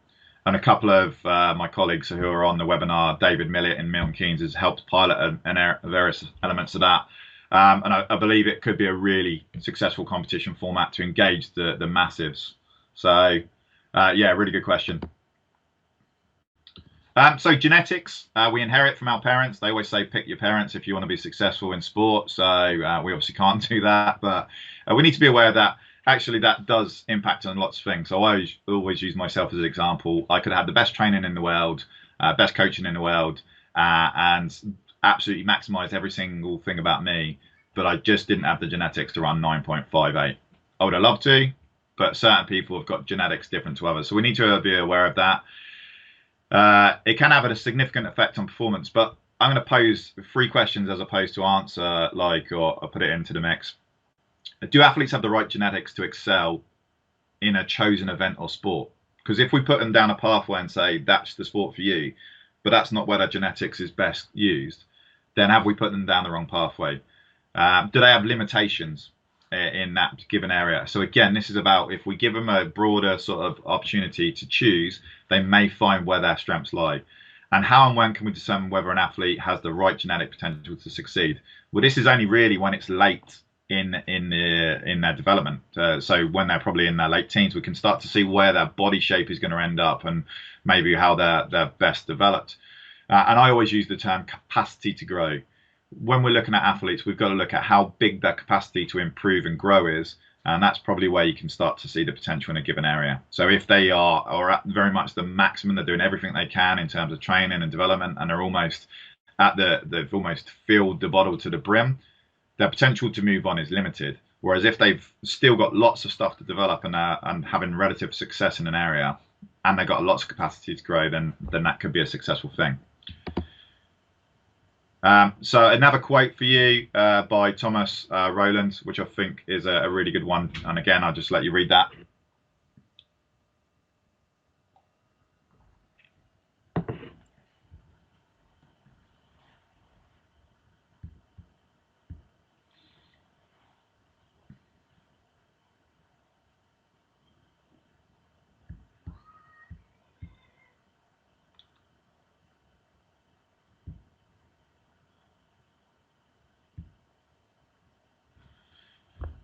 a couple of my colleagues who are on the webinar, David Millett in Milton Keynes, has helped pilot various elements of that. And I believe it could be a really successful competition format to engage the massives. So, yeah, really good question. So genetics, we inherit from our parents. They always say pick your parents if you want to be successful in sport. So we obviously can't do that, but we need to be aware that actually that does impact on lots of things. So I always use myself as an example. I could have the best training in the world, best coaching in the world, and absolutely maximize every single thing about me, but I just didn't have the genetics to run 9.58. I would have loved to, but certain people have got genetics different to others. So we need to be aware of that. It can have a significant effect on performance, but I'm going to pose 3 questions as opposed to answer or put it into the mix. Do athletes have the right genetics to excel in a chosen event or sport? Because if we put them down a pathway and say that's the sport for you, but that's not where their genetics is best used, then have we put them down the wrong pathway? Do they have limitations in that given area? So again, this is about if we give them a broader sort of opportunity to choose, they may find where their strengths lie. And how and when can we determine whether an athlete has the right genetic potential to succeed? Well, this is only really when it's late in their development. So when they're probably in their late teens, we can start to see where their body shape is going to end up and maybe how they're best developed. And I always use the term capacity to grow. When we're looking at athletes, we've got to look at how big their capacity to improve and grow is. And that's probably where you can start to see the potential in a given area. So if they are at very much the maximum, they're doing everything they can in terms of training and development, and they're almost they've almost filled the bottle to the brim, their potential to move on is limited. Whereas if they've still got lots of stuff to develop and having relative success in an area, and they've got lots of capacity to grow, then that could be a successful thing. So another quote for you by Thomas Rowland, which I think is a really good one. And again, I'll just let you read that.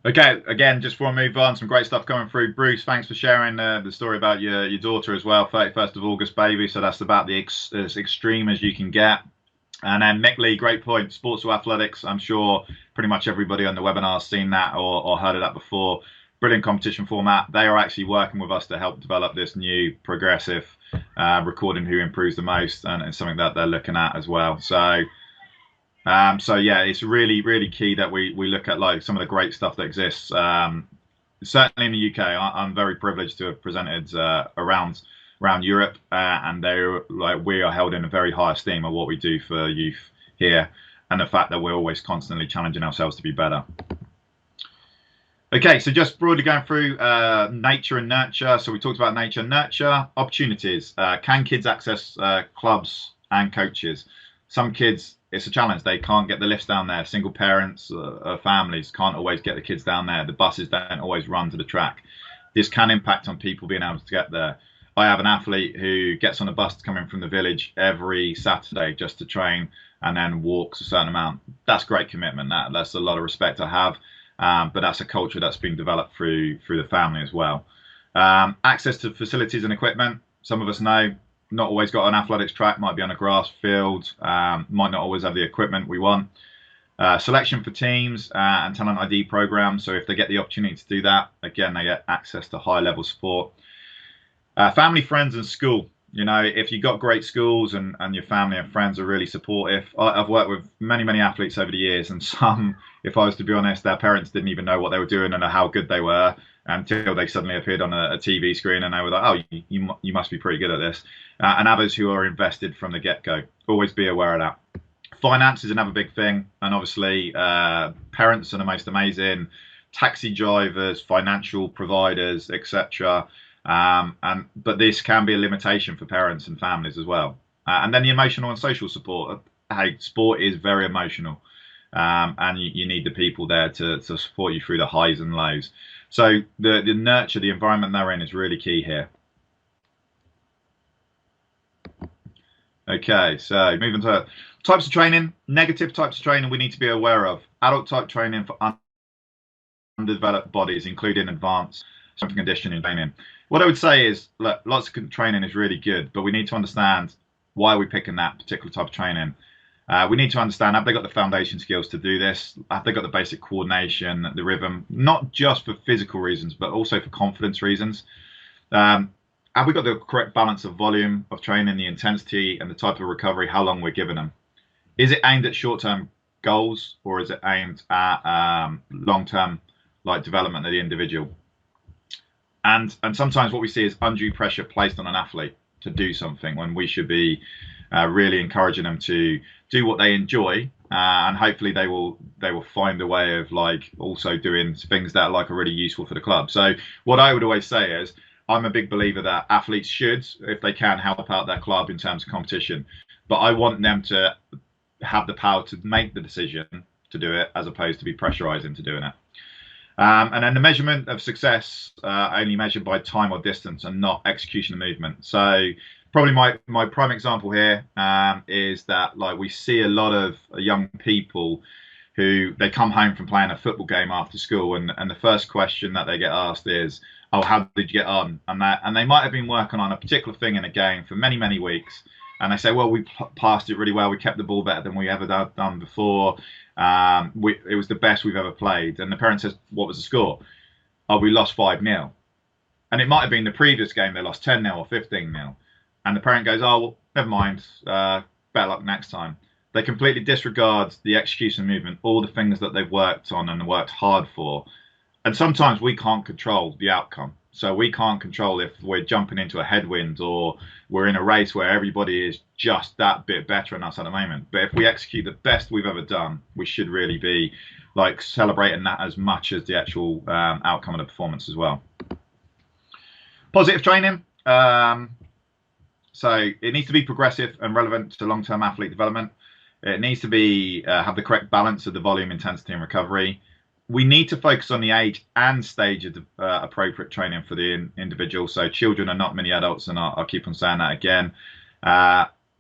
Okay, again, just before I move on, some great stuff coming through. Bruce, thanks for sharing the story about your daughter as well. 31st of August baby, so that's about as extreme as you can get. And then Mick Lee, great point. Sports or athletics, I'm sure pretty much everybody on the webinar has seen that or heard of that before. Brilliant competition format. They are actually working with us to help develop this new progressive recording who improves the most, and it's something that they're looking at as well. So yeah, it's really, really key that we look at like some of the great stuff that exists. Certainly in the UK, I'm very privileged to have presented around Europe, and we are held in a very high esteem of what we do for youth here, and the fact that we're always constantly challenging ourselves to be better. Okay, so just broadly going through nature and nurture. So we talked about nature and nurture. Opportunities. Can kids access clubs and coaches? Some kids, it's a challenge. They can't get the lifts down there. Single parents, families can't always get the kids down there. The buses don't always run to the track. This can impact on people being able to get there. I have an athlete who gets on a bus coming from the village every Saturday just to train and then walks a certain amount. That's great commitment. That's a lot of respect I have. But that's a culture that's been developed through the family as well. Access to facilities and equipment. Some of us know not always got an athletics track, might be on a grass field, might not always have the equipment we want. Selection for teams and talent ID programs. So if they get the opportunity to do that, again, they get access to high level support. Family, friends and school. You know, if you've got great schools and your family and friends are really supportive. I've worked with many athletes over the years, and some, if I was to be honest, their parents didn't even know what they were doing and how good they were until they suddenly appeared on a TV screen and they were like, oh, you must be pretty good at this. And others who are invested from the get-go. Always be aware of that. Finance is another big thing, and obviously parents are the most amazing taxi drivers, financial providers, etc. But this can be a limitation for parents and families as well. And then the emotional and social support. hey, sport is very emotional, and you need the people there to support you through the highs and lows. So the nurture, the environment they're in is really key here. Okay, so moving to types of training, negative types of training we need to be aware of. Adult type training for underdeveloped bodies, including advanced strength and conditioning training. What I would say is, look, lots of training is really good, but we need to understand why we're picking that particular type of training. We need to understand, have they got the foundation skills to do this? Have they got the basic coordination, the rhythm, not just for physical reasons, but also for confidence reasons? Have we got the correct balance of volume of training, the intensity, and the type of recovery, how long we're giving them? Is it aimed at short-term goals, or is it aimed at long-term like development of the individual? And sometimes what we see is undue pressure placed on an athlete to do something when we should be really encouraging them to do what they enjoy, and hopefully they will find a way of like also doing things that like are really useful for the club. So what I would always say is, I'm a big believer that athletes should, if they can, help out their club in terms of competition, but I want them to have the power to make the decision to do it, as opposed to be pressurized into doing it. And then the measurement of success only measured by time or distance, and not execution of movement. So probably my prime example here is that like we see a lot of young people who they come home from playing a football game after school, and the first question that they get asked is, oh, how did you get on? And they might have been working on a particular thing in a game for many weeks, and they say, well, we passed it really well, we kept the ball better than we ever done before, it was the best we've ever played. And the parent says, what was the score? Oh, we lost 5-0. And it might have been the previous game they lost 10-0 or 15-0. And the parent goes, oh, well, never mind, better luck next time. They completely disregard the execution movement, all the things that they've worked on and worked hard for. And sometimes we can't control the outcome. So we can't control if we're jumping into a headwind, or we're in a race where everybody is just that bit better than us at the moment. But if we execute the best we've ever done, we should really be like celebrating that as much as the actual outcome of the performance as well. Positive training. So it needs to be progressive and relevant to long-term athlete development. It needs to be have the correct balance of the volume, intensity, and recovery. We need to focus on the age and stage of the appropriate training for the individual. So children are not many adults, and I'll keep on saying that again.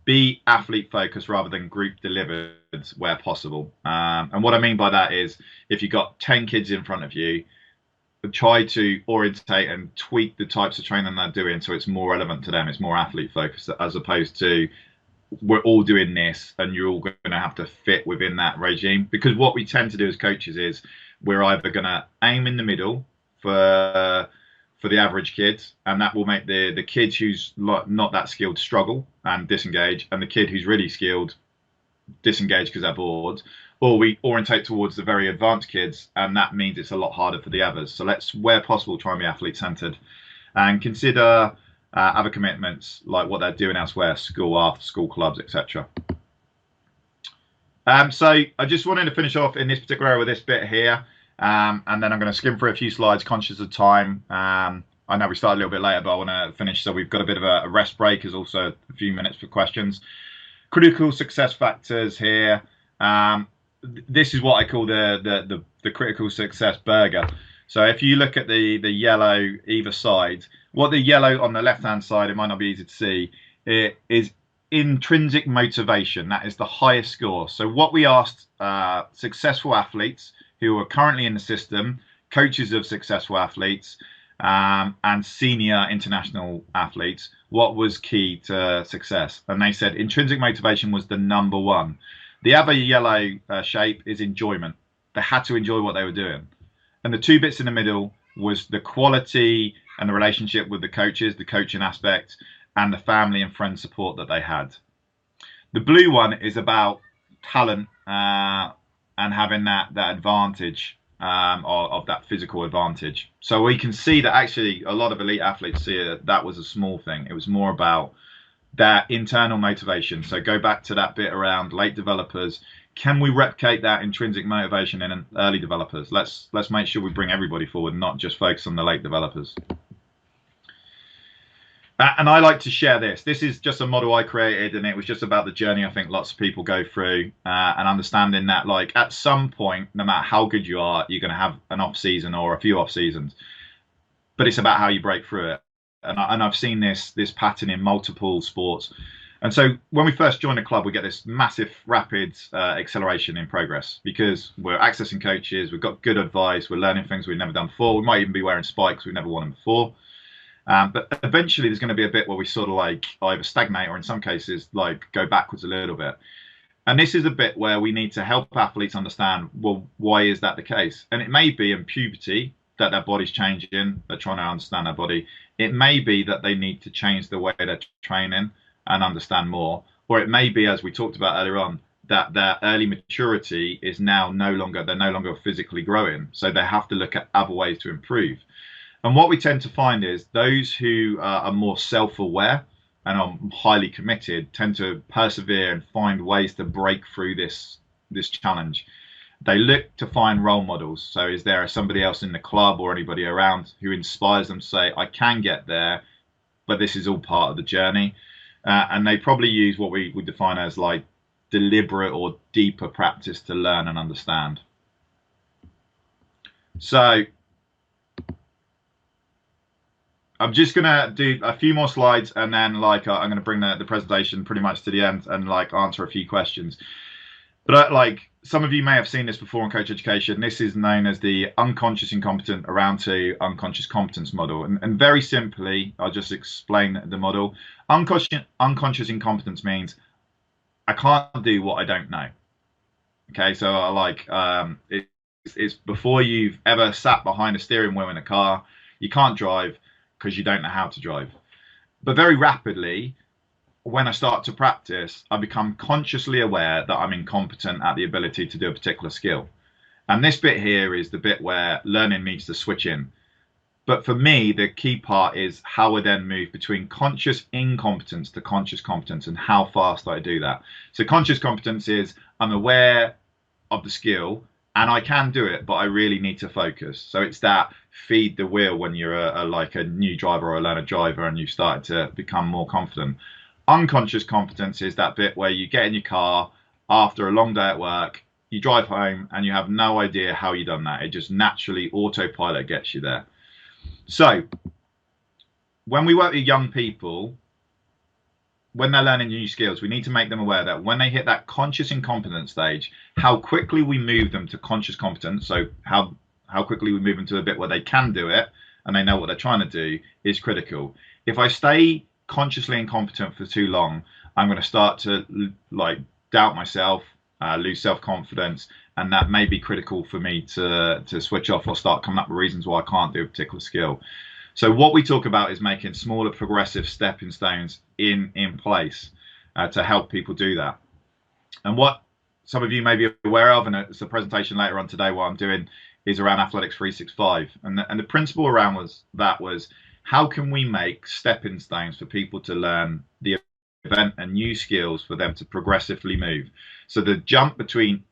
Be athlete focused rather than group delivered where possible. And what I mean by that is, if you've got 10 kids in front of you, try to orientate and tweak the types of training they're doing so it's more relevant to them. It's more athlete focused, as opposed to we're all doing this and you're all going to have to fit within that regime. Because what we tend to do as coaches is we're either going to aim in the middle for the average kids, and that will make the kids who's not that skilled struggle and disengage, and the kid who's really skilled disengage because they're bored. Or we orientate towards the very advanced kids, and that means it's a lot harder for the others. So let's, where possible, try and be athlete centered, and consider other commitments like what they're doing elsewhere, school, after school clubs, etc. So I just wanted to finish off in this particular area with this bit here, and then I'm going to skim through a few slides, conscious of time. I know we started a little bit later, but I want to finish, so we've got a bit of a rest break, as also a few minutes for questions. Critical success factors here. This is what I call the critical success burger. So if you look at the yellow either side, what the yellow on the left hand side, it might not be easy to see, it is intrinsic motivation. That is the highest score. So what we asked successful athletes who are currently in the system, coaches of successful athletes, and senior international athletes, what was key to success? And they said intrinsic motivation was the number one. The other yellow shape is enjoyment. They had to enjoy what they were doing. And the two bits in the middle was the quality and the relationship with the coaches, the coaching aspect, and the family and friend support that they had. The blue one is about talent and having that advantage of that physical advantage. So we can see that actually a lot of elite athletes see that was a small thing. It was more about their internal motivation. So go back to that bit around late developers. Can we replicate that intrinsic motivation in early developers? Let's make sure we bring everybody forward, not just focus on the late developers. And I like to share this. This is just a model I created, and it was just about the journey I think lots of people go through, and understanding that, like, at some point, no matter how good you are, you're going to have an off season or a few off seasons. But it's about how you break through it. And I've seen this pattern in multiple sports. And so when we first join a club, we get this massive, rapid acceleration in progress because we're accessing coaches, we've got good advice, we're learning things we've never done before. We might even be wearing spikes we've never worn them before. But eventually, there's going to be a bit where we sort of like either stagnate or, in some cases, like go backwards a little bit. And this is a bit where we need to help athletes understand, well, why is that the case? And it may be in puberty that their body's changing, they're trying to understand their body. It may be that they need to change the way they're training and understand more. Or it may be, as we talked about earlier on, that their early maturity is now they're no longer physically growing. So they have to look at other ways to improve. And what we tend to find is those who are more self-aware and are highly committed tend to persevere and find ways to break through this challenge. They look to find role models. So is there somebody else in the club or anybody around who inspires them to say, I can get there, but this is all part of the journey? And they probably use what we would define as like deliberate or deeper practice to learn and understand. So I'm just gonna do a few more slides, and then like I'm gonna bring the presentation pretty much to the end and like answer a few questions. But like some of you may have seen this before in coach education. This is known as the unconscious incompetent around to unconscious competence model. And very simply, I'll just explain the model. Unconscious incompetence means I can't do what I don't know. Okay, so I like it's before you've ever sat behind a steering wheel in a car, you can't drive because you don't know how to drive. But very rapidly, when I start to practice, I become consciously aware that I'm incompetent at the ability to do a particular skill. And this bit here is the bit where learning needs to switch in. But for me, the key part is how I then move between conscious incompetence to conscious competence and how fast I do that. So conscious competence is I'm aware of the skill and I can do it, but I really need to focus. So it's that feed the wheel when you're like a new driver or a learner driver and you start to become more confident. Unconscious competence is that bit where you get in your car after a long day at work, you drive home and you have no idea how you've done that. It just naturally autopilot gets you there. So when we work with young people, when they're learning new skills, we need to make them aware that when they hit that conscious incompetence stage, how quickly we move them to conscious competence. So how quickly we move them to a bit where they can do it and they know what they're trying to do is critical. If I stay consciously incompetent for too long, I'm going to start to like doubt myself, lose self-confidence, and that may be critical for me to switch off or start coming up with reasons why I can't do a particular skill. So what we talk about is making smaller progressive stepping stones in place to help people do that. And what some of you may be aware of, and it's a presentation later on today, what I'm doing is around Athletics 365. And the principle around was how can we make stepping stones for people to learn the event and new skills for them to progressively move. So the jump between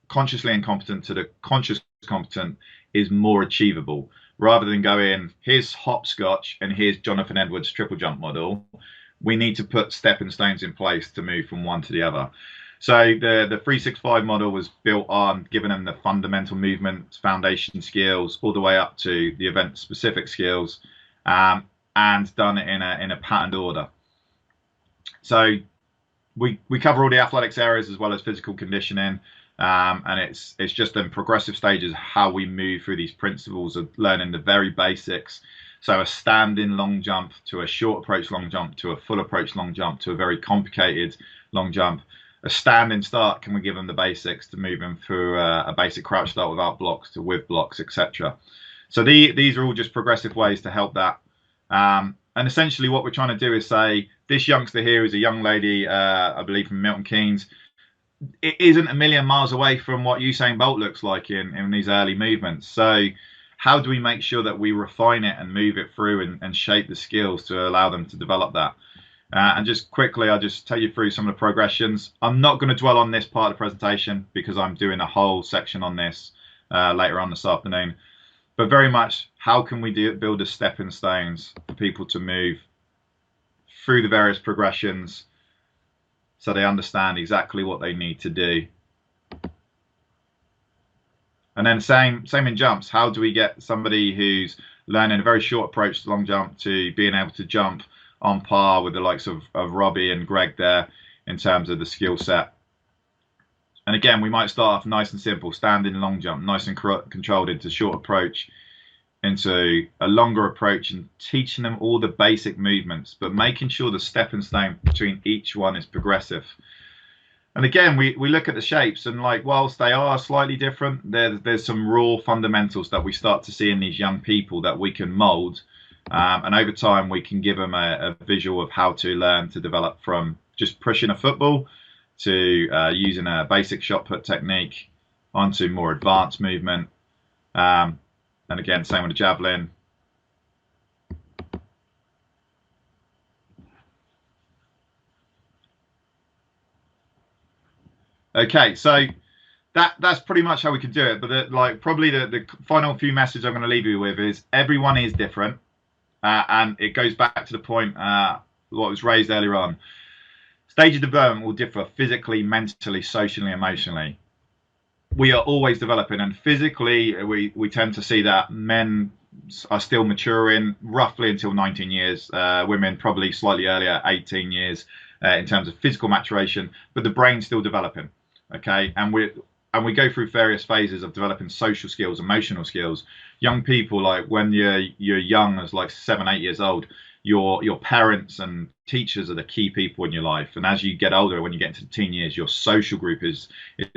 consciously incompetent to the conscious competent is more achievable rather than going, here's hopscotch and here's Jonathan Edwards' triple jump model. We need to put stepping stones in place to move from one to the other. So the 365 model was built on giving them the fundamental movement, foundation skills, all the way up to the event specific skills, and done it in a patterned order. So we cover all the athletics areas as well as physical conditioning. And it's just in progressive stages how we move through these principles of learning the very basics. So a standing long jump to a short approach long jump to a full approach long jump to a very complicated long jump. A standing start, can we give them the basics to move them through a basic crouch start without blocks to with blocks, etc. So these are all just progressive ways to help that. And essentially what we're trying to do is say, this youngster here is a young lady, I believe from Milton Keynes. It isn't a million miles away from what Usain Bolt looks like in these early movements. So how do we make sure that we refine it and move it through and shape the skills to allow them to develop that? And just quickly, I'll just take you through some of the progressions. I'm not going to dwell on this part of the presentation because I'm doing a whole section on this later on this afternoon. But very much, how can we build the stepping stones for people to move through the various progressions so they understand exactly what they need to do. And then same in jumps. How do we get somebody who's learning a very short approach to long jump to being able to jump on par with the likes of Robbie and Greg there in terms of the skill set? And again, we might start off nice and simple, standing long jump, nice and controlled into short approach, into a longer approach, and teaching them all the basic movements, but making sure the stepping stone between each one is progressive. And again, we look at the shapes, and like, whilst they are slightly different, there's some raw fundamentals that we start to see in these young people that we can mold. And over time, we can give them a visual of how to learn to develop from just pushing a football to using a basic shot put technique onto more advanced movement. And again, same with the javelin. Okay, so that's pretty much how we can do it. But like, probably the final few messages I'm going to leave you with is everyone is different, and it goes back to the point what was raised earlier on. Stage of development will differ physically, mentally, socially, emotionally. We are always developing, and physically, we tend to see that men are still maturing roughly until 19 years. Women probably slightly earlier, 18 years, in terms of physical maturation, but the brain's still developing. Okay, and we go through various phases of developing social skills, emotional skills. Young people, like when you're young, as like 7, 8 years old, your parents and teachers are the key people in your life. And as you get older, when you get into the teen years, your social group is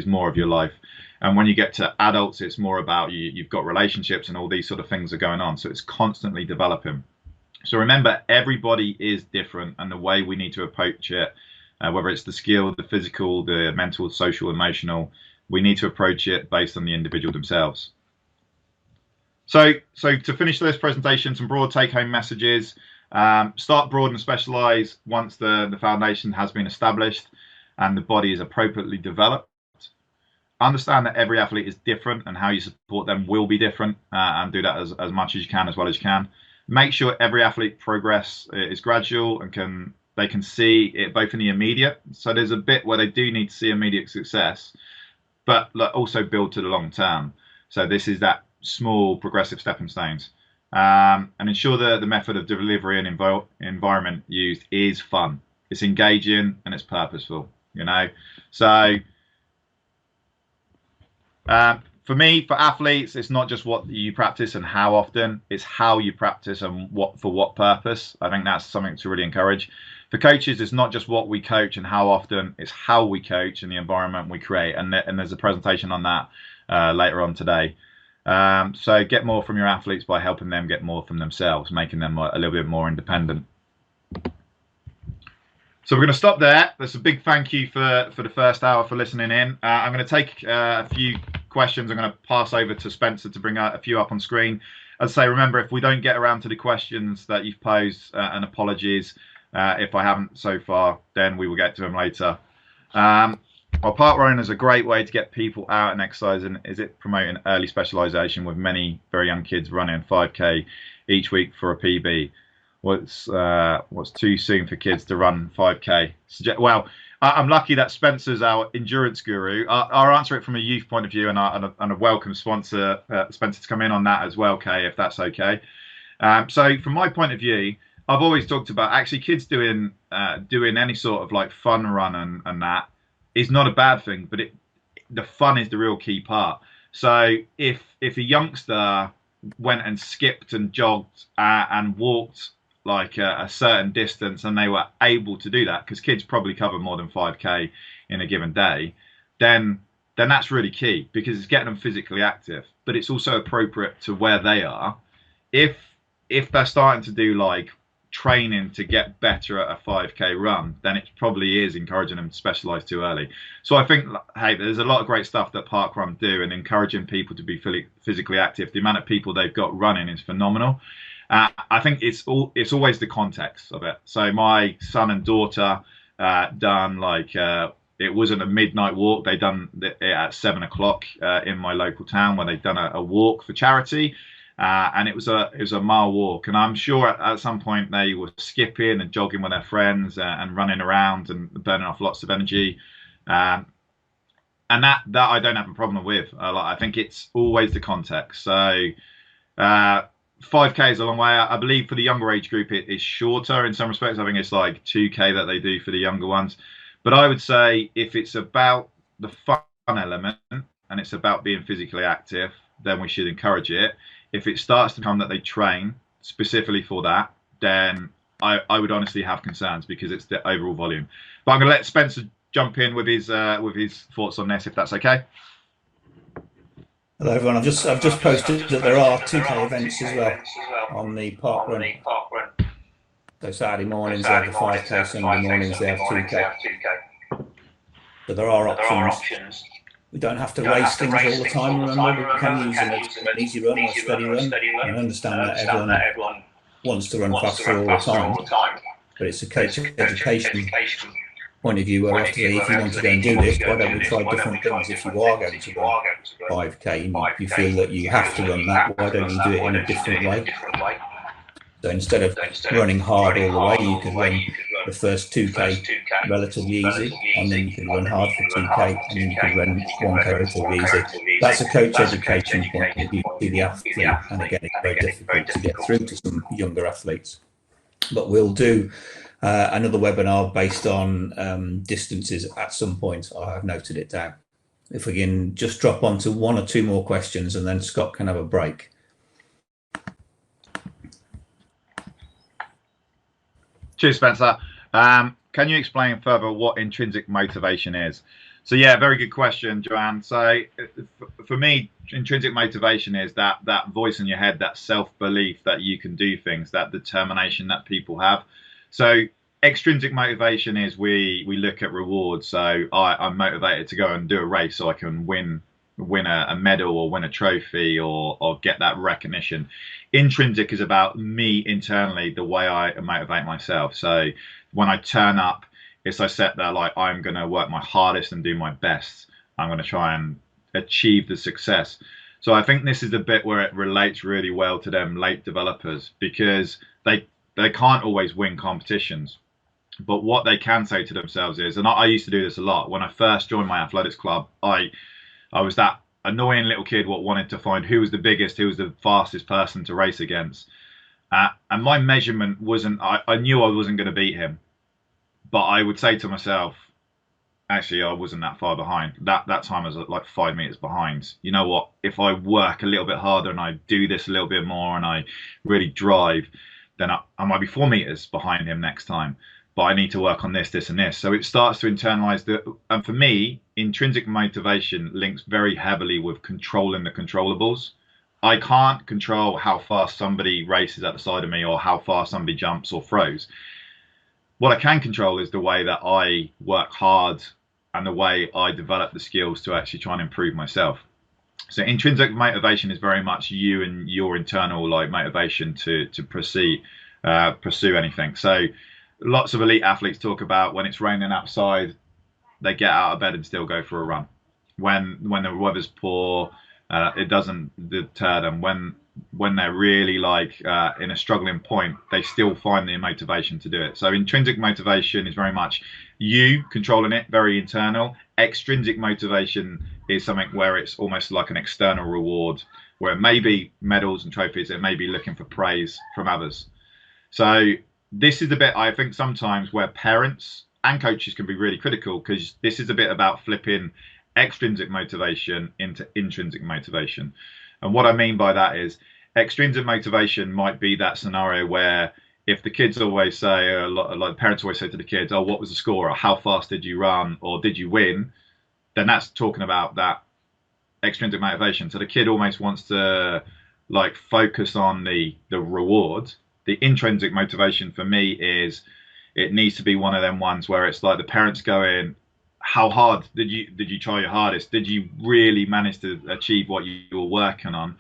more of your life. And when you get to adults, it's more about you've got relationships and all these sort of things are going on. So it's constantly developing. So remember, everybody is different, and the way we need to approach it, whether it's the skill, the physical, the mental, social, emotional, we need to approach it based on the individual themselves. So to finish this presentation, some broad take-home messages. Start broad and specialize once the foundation has been established and the body is appropriately developed. Understand that every athlete is different, and how you support them will be different, and do that as much as you can, as well as you can. Make sure every athlete progress is gradual and they can see it both in the immediate. So there's a bit where they do need to see immediate success, but also build to the long term. So this is that small progressive stepping stones. And ensure that the method of delivery and environment used is fun. It's engaging and it's purposeful, you know. So for me, for athletes, it's not just what you practice and how often, it's how you practice and for what purpose. I think that's something to really encourage. For coaches, it's not just what we coach and how often, it's how we coach and the environment we create. And there's a presentation on that later on today. So get more from your athletes by helping them get more from themselves, making them a little bit more independent. So we're going to stop there. That's a big thank you for the first hour for listening in. I'm going to take a few questions. I'm going to pass over to Spencer to bring a few up on screen. As I say, remember, if we don't get around to the questions that you've posed, and apologies if I haven't so far, then we will get to them later. Well, park running is a great way to get people out and exercising. Is it promoting early specialization with many very young kids running 5K each week for a PB? What's too soon for kids to run 5K? Well, I'm lucky that Spencer's our endurance guru. I'll answer it from a youth point of view, and a welcome sponsor, Spencer, to come in on that as well, Kay, if that's okay. So from my point of view, I've always talked about actually kids doing any sort of like fun run and that is not a bad thing, but the fun is the real key part. So if a youngster went and skipped and jogged and walked like a certain distance, and they were able to do that, because kids probably cover more than 5K in a given day, then that's really key, because it's getting them physically active, but it's also appropriate to where they are. If they're starting to do like training to get better at a 5K run, then it probably is encouraging them to specialize too early. So I think, hey, there's a lot of great stuff that parkrun do, and encouraging people to be physically active. The amount of people they've got running is phenomenal. I think it's always the context of it. So my son and daughter done like it wasn't a midnight walk. They done it at 7 o'clock in my local town, where they've done a walk for charity. and it was a mile walk. And I'm sure at some point they were skipping and jogging with their friends and running around and burning off lots of energy. Um, and that I don't have a problem with. I think it's always the context. So 5K is a long way. I believe for the younger age group it is shorter in some respects. I think it's like 2K that they do for the younger ones. But I would say if it's about the fun element and it's about being physically active, then we should encourage it. If it starts to become that they train specifically for that, then I would honestly have concerns because it's the overall volume. But I'm going to let Spencer jump in with his thoughts on this, if that's okay. Hello everyone. I've just posted that there are 2K events as well on the park run. So Saturday mornings they have the 5K, Sunday mornings they have 2K. So there are options. We don't have to race things all the time. Remember, we can use them as an easy run or a steady run. I understand that everyone wants to run faster all the time, but it's a coach education point of view where I have to say, if you want to go and do this, why don't we try different things? If you are going to run 5K and you feel that you have to run that, why don't you do it in a different way? So instead of running hard all the way, you could run the first 2K relatively easy, and then you can run hard for 2K, and then you can run 1K relatively easy. That's a coach education point of view to the athlete, and again, it's very difficult to get through to some younger athletes. But we'll do another webinar based on distances at some point. I have noted it down. If we can just drop on to one or two more questions, and then Scott can have a break. Cheers, Spencer. Can you explain further what intrinsic motivation is? So yeah, very good question, Joanne. So for me, intrinsic motivation is that voice in your head, that self-belief that you can do things, that determination that people have. So extrinsic motivation is we look at rewards. So I'm motivated to go and do a race so I can win a medal or win a trophy or get that recognition. Intrinsic is about me internally, the way I motivate myself. So when I turn up, it's I set there like I'm going to work my hardest and do my best. I'm going to try and achieve the success. So I think this is the bit where it relates really well to them late developers, because they can't always win competitions. But what they can say to themselves is, and I used to do this a lot when I first joined my athletics club, I was that annoying little kid what wanted to find who was the biggest, who was the fastest person to race against. And my measurement wasn't, I knew I wasn't going to beat him. But I would say to myself, actually, I wasn't that far behind. That time I was like 5 meters behind. You know what? If I work a little bit harder and I do this a little bit more and I really drive, then I might be 4 meters behind him next time. But I need to work on this, this, and this. So it starts to internalize and for me, intrinsic motivation links very heavily with controlling the controllables. I can't control how fast somebody races at the side of me or how far somebody jumps or throws. What I can control is the way that I work hard and the way I develop the skills to actually try and improve myself. So intrinsic motivation is very much you and your internal like motivation to pursue anything. So lots of elite athletes talk about when it's raining outside, they get out of bed and still go for a run. When the weather's poor, it doesn't deter them. When they're really like in a struggling point, they still find the motivation to do it. So intrinsic motivation is very much you controlling it, very internal. Extrinsic motivation is something where it's almost like an external reward, where it may be medals and trophies, it may be looking for praise from others. So this is the bit I think sometimes where parents and coaches can be really critical, because this is a bit about flipping extrinsic motivation into intrinsic motivation. And what I mean by that is extrinsic motivation might be that scenario where if the kids always say, like parents always say to the kids, oh, what was the score? Or how fast did you run? Or did you win? Then that's talking about that extrinsic motivation. So the kid almost wants to like focus on the reward. The intrinsic motivation for me is it needs to be one of them ones where it's like the parents going, how hard did you try your hardest? Did you really manage to achieve what you were working on?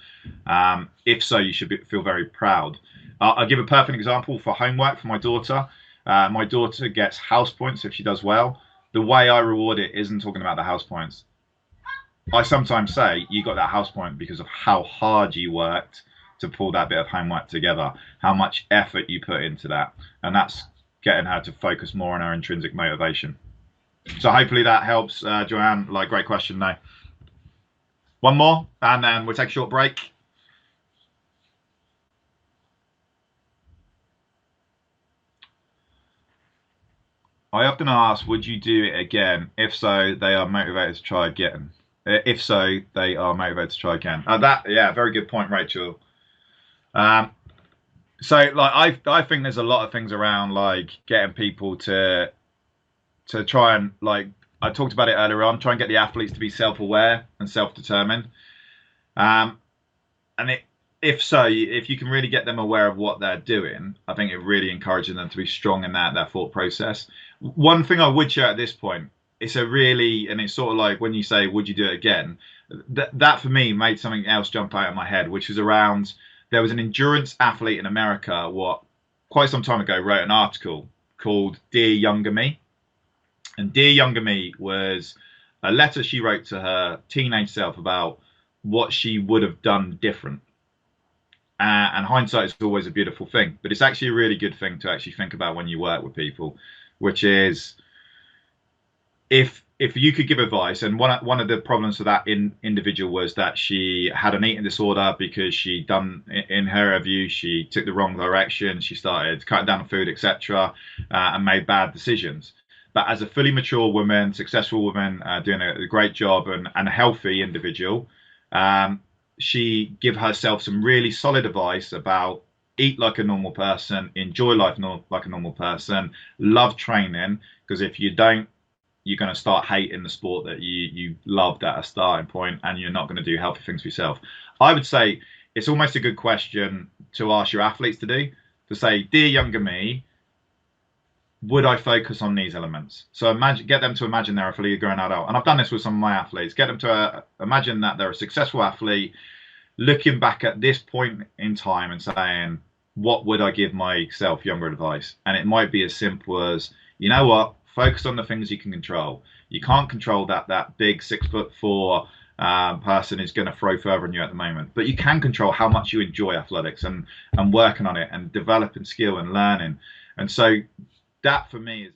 If so, you should feel very proud. I'll give a perfect example for homework for my daughter. My daughter gets house points if she does well. The way I reward it isn't talking about the house points. I sometimes say you got that house point because of how hard you worked to pull that bit of homework together, how much effort you put into that. And that's getting her to focus more on her intrinsic motivation. So hopefully that helps, Joanne. Like, great question though. One more, and then we'll take a short break. I often ask, would you do it again? If so, they are motivated to try again. If so, they are motivated to try again. Yeah, very good point, Rachel. So like I think there's a lot of things around like getting people to try and, like I talked about it earlier on, try and get the athletes to be self-aware and self-determined. And if so, if you can really get them aware of what they're doing, I think it really encourages them to be strong in that thought process. One thing I would share at this point, it's sort of like when you say, would you do it again? That for me made something else jump out of my head, which was around, there was an endurance athlete in America, quite some time ago, wrote an article called Dear Younger Me. And Dear Younger Me was a letter she wrote to her teenage self about what she would have done different. And hindsight is always a beautiful thing, but it's actually a really good thing to actually think about when you work with people, which is, if you could give advice, and one of the problems for that individual was that she had an eating disorder because in her view, she took the wrong direction. She started cutting down on food, etc., and made bad decisions. But as a fully mature woman, successful woman, doing a great job and a healthy individual, she give herself some really solid advice about eat like a normal person, enjoy life like a normal person, love training, because if you don't, you're going to start hating the sport that you loved at a starting point, and you're not going to do healthy things for yourself. I would say it's almost a good question to ask your athletes to say, dear younger me, would I focus on these elements? So get them to imagine they're a fully grown adult. And I've done this with some of my athletes. Get them to imagine that they're a successful athlete, looking back at this point in time and saying, what would I give myself younger advice? And it might be as simple as, you know what, focus on the things you can control. You can't control that big 6'4" person is going to throw further than you at the moment, but you can control how much you enjoy athletics and working on it and developing skill and learning. And so that for me is